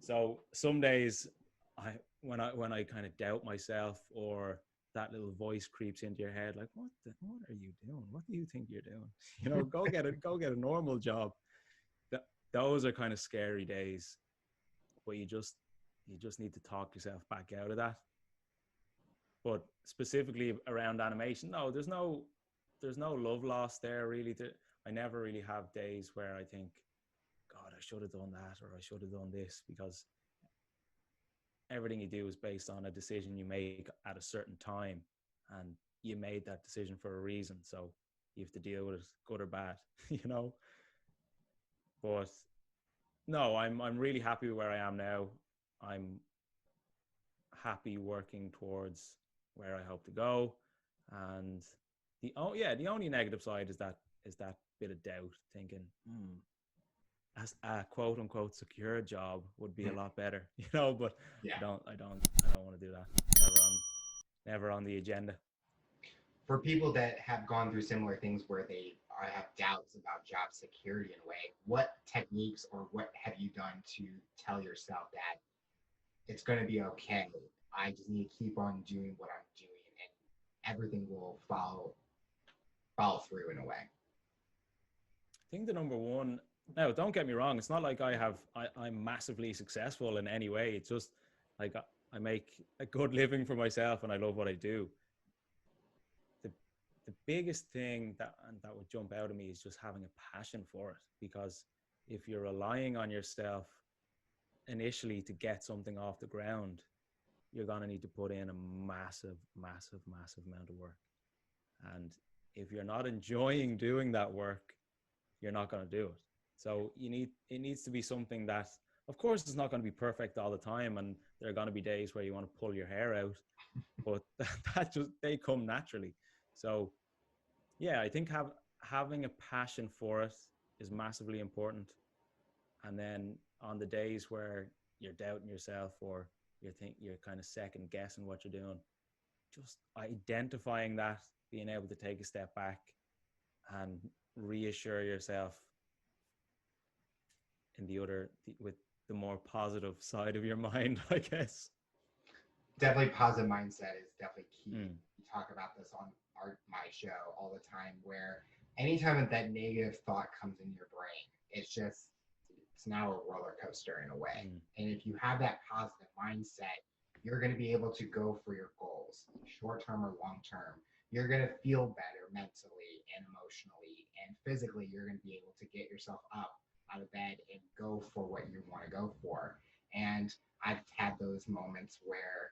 So some days when I kind of doubt myself, or that little voice creeps into your head, like, what are you doing? What do you think you're doing? Go get a normal job. Those are kind of scary days, but you just need to talk yourself back out of that. But specifically around animation, no, there's no love lost there, really. I never really have days where I think, God, I should have done that, or I should have done this, because everything you do is based on a decision you make at a certain time, and you made that decision for a reason. So you have to deal with it, good or bad, But no, I'm really happy where I am now. I'm happy working towards where I hope to go. And the only negative side is that bit of doubt, thinking, as a quote unquote secure job would be a lot better, but yeah. I don't want to do that. Never on the agenda. For people that have gone through similar things where they have doubts about job security in a way, what techniques or what have you done to tell yourself that it's going to be okay? I just need to keep on doing what I'm doing, and everything will follow through in a way. I think the number one, now don't get me wrong, it's not like I'm massively successful in any way. It's just like I make a good living for myself and I love what I do. the biggest thing that would jump out at me is just having a passion for it. Because if you're relying on yourself initially to get something off the ground, you're going to need to put in a massive, massive, massive amount of work. And if you're not enjoying doing that work, you're not going to do it. So it needs to be something that, of course, it's not going to be perfect all the time. And there are going to be days where you want to pull your hair out, but they come naturally. So yeah, I think having a passion for it is massively important. And then on the days where you're doubting yourself or you're kind of second guessing what you're doing, just identifying that, being able to take a step back and reassure yourself with the more positive side of your mind, I guess. Definitely positive mindset is definitely key. You talk about this on my show all the time, where anytime that negative thought comes in your brain, it's now a roller coaster in a way. And if you have that positive mindset, you're going to be able to go for your goals, short-term or long-term. You're going to feel better mentally and emotionally and physically. You're going to be able to get yourself up out of bed and go for what you want to go for. And I've had those moments where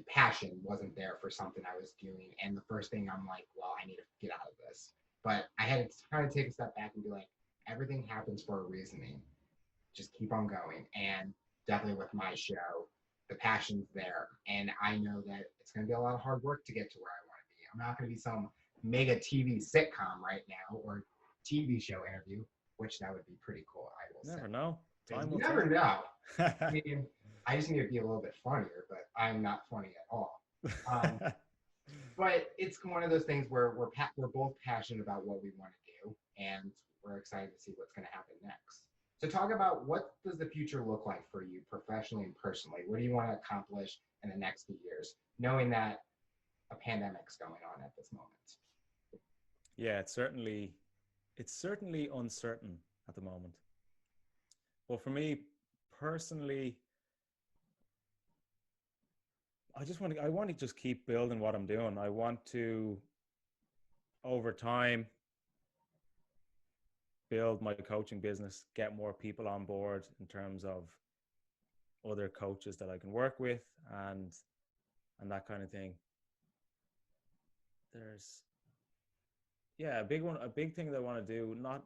passion wasn't there for something I was doing. And the first thing I'm like, well, I need to get out of this. But I had to kind of take a step back and be like, everything happens for a reasoning. Just keep on going. And definitely with my show, the passion's there. And I know that it's going to be a lot of hard work to get to where I want to be. I'm not going to be some mega TV sitcom right now or TV show interview, which that would be pretty cool. I will Never know. You never know. I mean, I just need to be a little bit funnier, but I'm not funny at all. But it's one of those things where we're both passionate about what we want to do, and we're excited to see what's going to happen next. So talk about, what does the future look like for you professionally and personally? What do you want to accomplish in the next few years, knowing that a pandemic's going on at this moment? Yeah, it's certainly uncertain at the moment. Well, for me personally, I want to just keep building what I'm doing. I want to, over time, build my coaching business, get more people on board in terms of other coaches that I can work with and that kind of thing. There's, yeah, a big thing that I want to do, not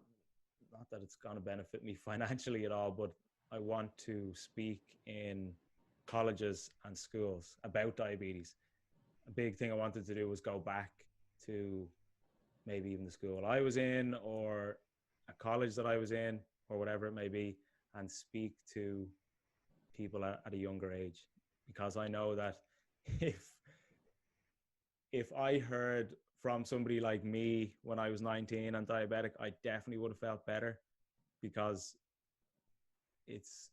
that it's going to benefit me financially at all, but I want to speak in colleges and schools about diabetes. A big thing I wanted to do was go back to maybe even the school I was in or a college that I was in or whatever it may be, and speak to people at a younger age, because I know that if I heard from somebody like me when I was 19 and diabetic, I definitely would have felt better, because it's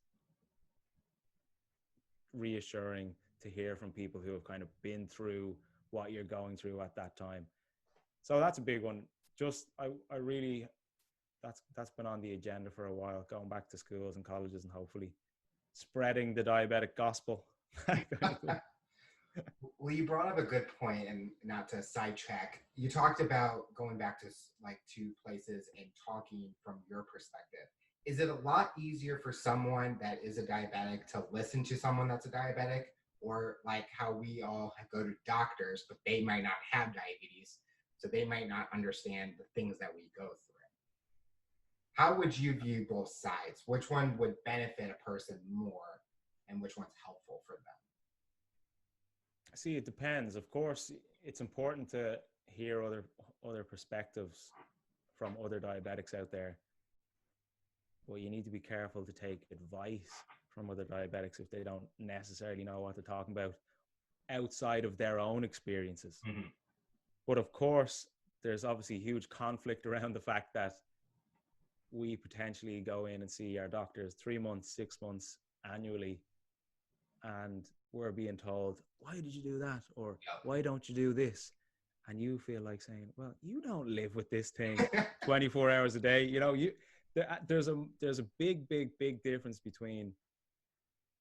reassuring to hear from people who have kind of been through what you're going through at that time. So that's a big one. Just, I really, that's been on the agenda for a while, going back to schools and colleges and hopefully spreading the diabetic gospel. Well, you brought up a good point, and not to sidetrack, you talked about going back to places and talking from your perspective. Is it a lot easier for someone that is a diabetic to listen to someone that's a diabetic, or like how we all go to doctors, but they might not have diabetes, so they might not understand the things that we go through? How would you view both sides? Which one would benefit a person more, and which one's helpful for them? See, it depends. Of course, it's important to hear other perspectives from other diabetics out there. But you need to be careful to take advice from other diabetics if they don't necessarily know what they're talking about outside of their own experiences. Mm-hmm. But of course, there's obviously huge conflict around the fact that we potentially go in and see our doctors 3 months, 6 months annually, and we're being told, why did you do that? Or why don't you do this? And you feel like saying, well, you don't live with this thing 24 hours a day. You know, there's a big difference between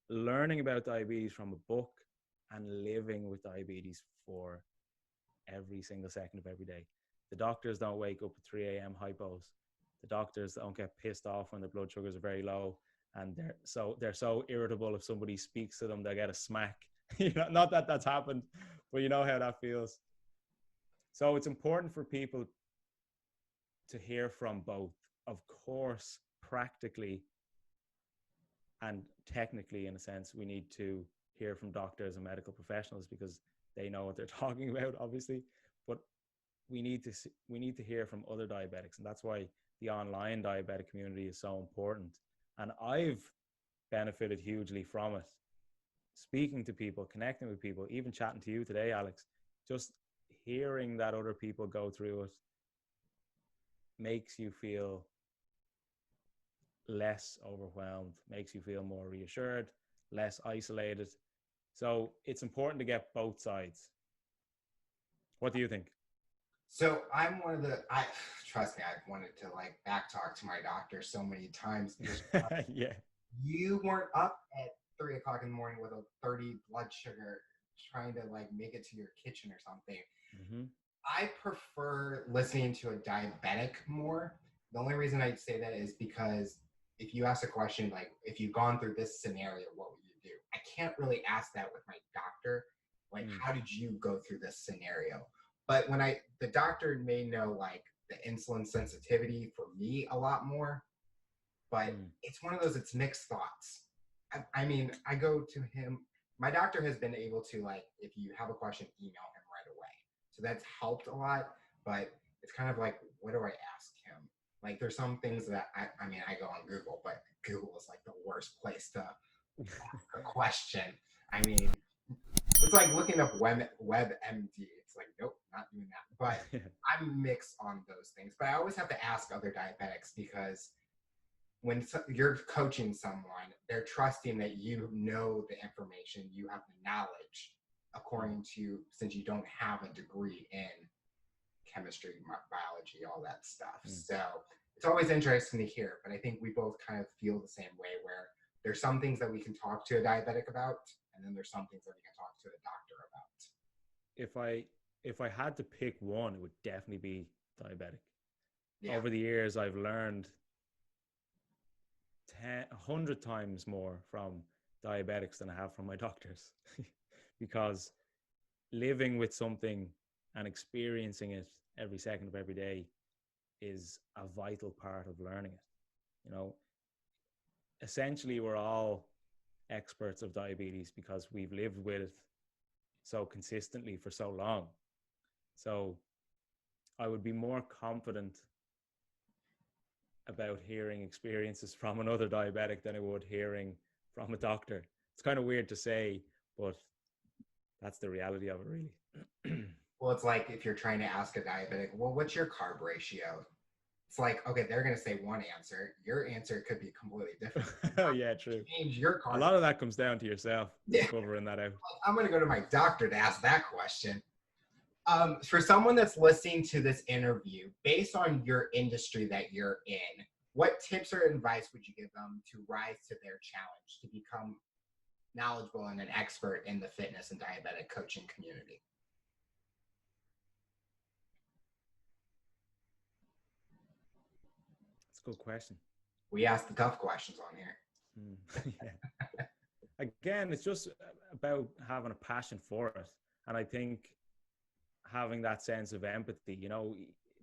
learning about diabetes from a book and living with diabetes for every single second of every day. The doctors don't wake up at 3 a.m. hypos. The doctors don't get pissed off when their blood sugars are very low, and they're so irritable if somebody speaks to them, they get a smack. Not that that's happened, but you know how that feels. So it's important for people to hear from both. Of course, practically and technically, in a sense, we need to hear from doctors and medical professionals because they know what they're talking about, obviously. But we need to hear from other diabetics, and that's why the online diabetic community is so important. And I've benefited hugely from it. Speaking to people, connecting with people, even chatting to you today, Alex, just hearing that other people go through it makes you feel less overwhelmed, makes you feel more reassured, less isolated. So it's important to get both sides. What do you think? So I'm one of trust me, I've wanted to like back talk to my doctor so many times. Yeah. You weren't up at 3 o'clock in the morning with a 30 blood sugar trying to like make it to your kitchen or something. Mm-hmm. I prefer listening to a diabetic more. The only reason I say that is because if you ask a question like, if you've gone through this scenario, what would you do? I can't really ask that with my doctor. Like, how did you go through this scenario? But when the doctor may know like the insulin sensitivity for me a lot more, but it's one of those, it's mixed thoughts. I mean, I go to him, my doctor has been able to like, if you have a question, email him right away. So that's helped a lot, but it's kind of like, what do I ask him? Like there's some things that I mean, I go on Google, but Google is like the worst place to ask a question. I mean, it's like looking up WebMD. It's like, nope, not doing that. But I'm mixed on those things. But I always have to ask other diabetics because when you're coaching someone, they're trusting that you know the information, you have the knowledge according to, since you don't have a degree in chemistry, biology, all that stuff. So it's always interesting to hear, but I think we both kind of feel the same way where there's some things that we can talk to a diabetic about, and then there's some things that we can talk to a doctor about. If I had to pick one, it would definitely be diabetic. Yeah. Over the years, I've learned 100 times more from diabetics than I have from my doctors because living with something and experiencing it every second of every day is a vital part of learning it. You know, essentially we're all experts of diabetes because we've lived with it so consistently for so long. So I would be more confident about hearing experiences from another diabetic than I would hearing from a doctor. It's kind of weird to say, but that's the reality of it, really. Well, it's like if you're trying to ask a diabetic, well, what's your carb ratio? It's like, okay, they're going to say one answer. Your answer could be completely different. Oh, yeah, true. Change your carb. A lot of that comes down to yourself figuring that out. I'm going to go to my doctor to ask that question. For someone that's listening to this interview, based on your industry that you're in, what tips or advice would you give them to rise to their challenge to become knowledgeable and an expert in the fitness and diabetic coaching community? That's a good question. We ask the tough questions on here. Yeah. Again, it's just about having a passion for it. And I think having that sense of empathy, you know,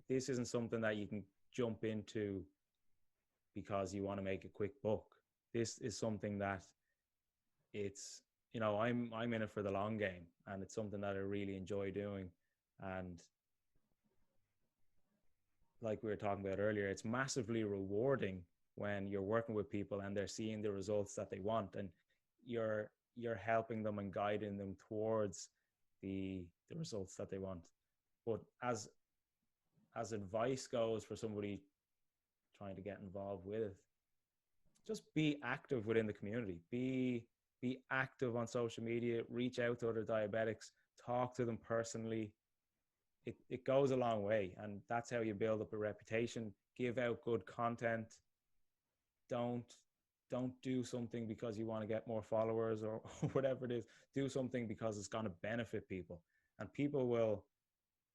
this isn't something that you can jump into because you want to make a quick buck. This is something that it's, you know, I'm in it for the long game, and it's something that I really enjoy doing. And like we were talking about earlier, it's massively rewarding when you're working with people and they're seeing the results that they want, and you're helping them and guiding them towards the results that they want. But as advice goes for somebody trying to get involved with it, just be active within the community. Be active on social media, reach out to other diabetics, talk to them personally. It goes a long way, and that's how you build up a reputation. Give out good content. Don't do something because you want to get more followers or whatever it is. Do something because it's going to benefit people, and people will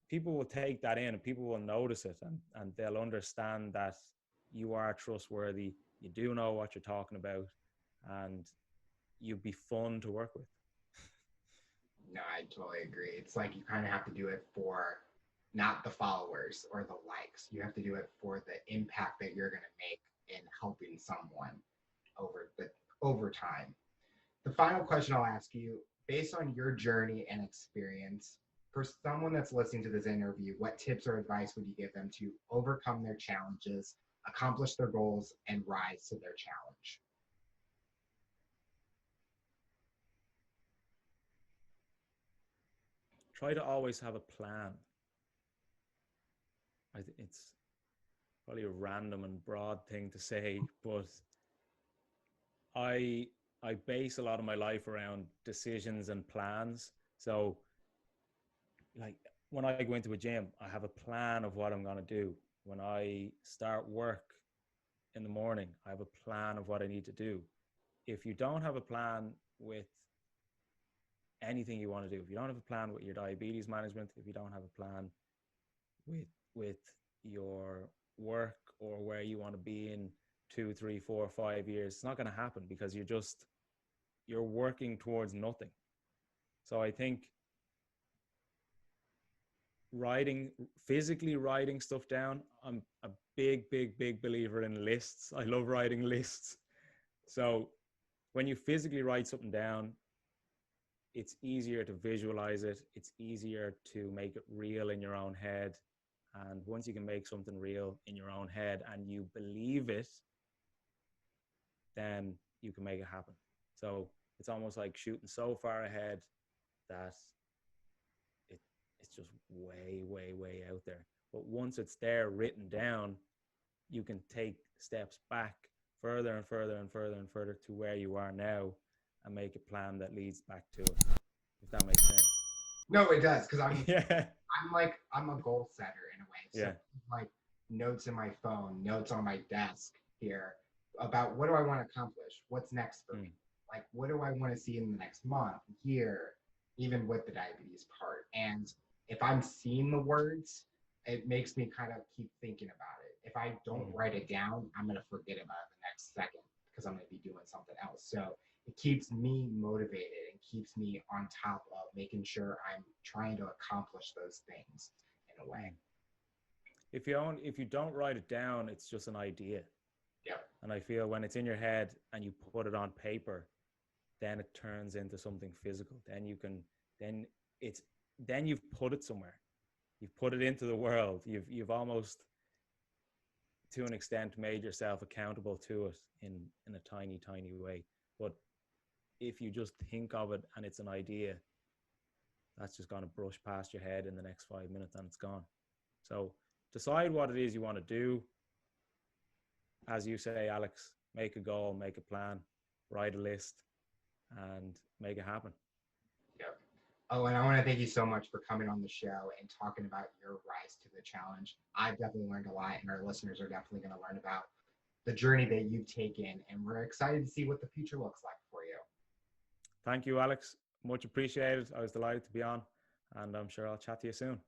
people will take that in and people will notice it, and they'll understand that you are trustworthy, you do know what you're talking about, and you'd be fun to work with. No, I totally agree. It's like you kind of have to do it for not the followers or the likes. You have to do it for the impact that you're going to make in helping someone over time. The final question I'll ask you, based on your journey and experience, for someone that's listening to this interview, what tips or advice would you give them to overcome their challenges, accomplish their goals, and rise to their challenge? Try to always have a plan. It's probably a random and broad thing to say, but I base a lot of my life around decisions and plans. So like when I go into a gym, I have a plan of what I'm going to do. When I start work in the morning, I have a plan of what I need to do. If you don't have a plan with anything you want to do, if you don't have a plan with your diabetes management, if you don't have a plan with your work or where you want to be in 2, 3, 4, 5 years, it's not going to happen because you're working towards nothing. So I think physically writing stuff down, I'm a big believer in lists. I love writing lists. So when you physically write something down, it's easier to visualize it. It's easier to make it real in your own head. And once you can make something real in your own head and you believe it, then you can make it happen. So it's almost like shooting so far ahead that it's just way out there. But once it's there written down, you can take steps back further and further to where you are now and make a plan that leads back to it, if that makes sense. No, it does, because I'm a goal setter in a way. So like notes in my phone, notes on my desk here about what do I want to accomplish? What's next for me? Like, what do I want to see in the next month, year, even with the diabetes part? And if I'm seeing the words, it makes me kind of keep thinking about it. If I don't write it down, I'm going to forget about it the next second because I'm going to be doing something else. So it keeps me motivated and keeps me on top of making sure I'm trying to accomplish those things in a way. If you don't write it down, it's just an idea. Yeah. And I feel when it's in your head and you put it on paper, then it turns into something physical. Then you've put it somewhere. You've put it into the world. You've almost, to an extent, made yourself accountable to it in a tiny way. But if you just think of it and it's an idea, that's just going to brush past your head in the next 5 minutes and it's gone. So decide what it is you want to do. As you say, Alex, make a goal, make a plan, write a list, and make it happen. Yep. Oh, and I want to thank you so much for coming on the show and talking about your rise to the challenge. I've definitely learned a lot, and our listeners are definitely going to learn about the journey that you've taken, and we're excited to see what the future looks like for you. Thank you, Alex. Much appreciated. I was delighted to be on, and I'm sure I'll chat to you soon.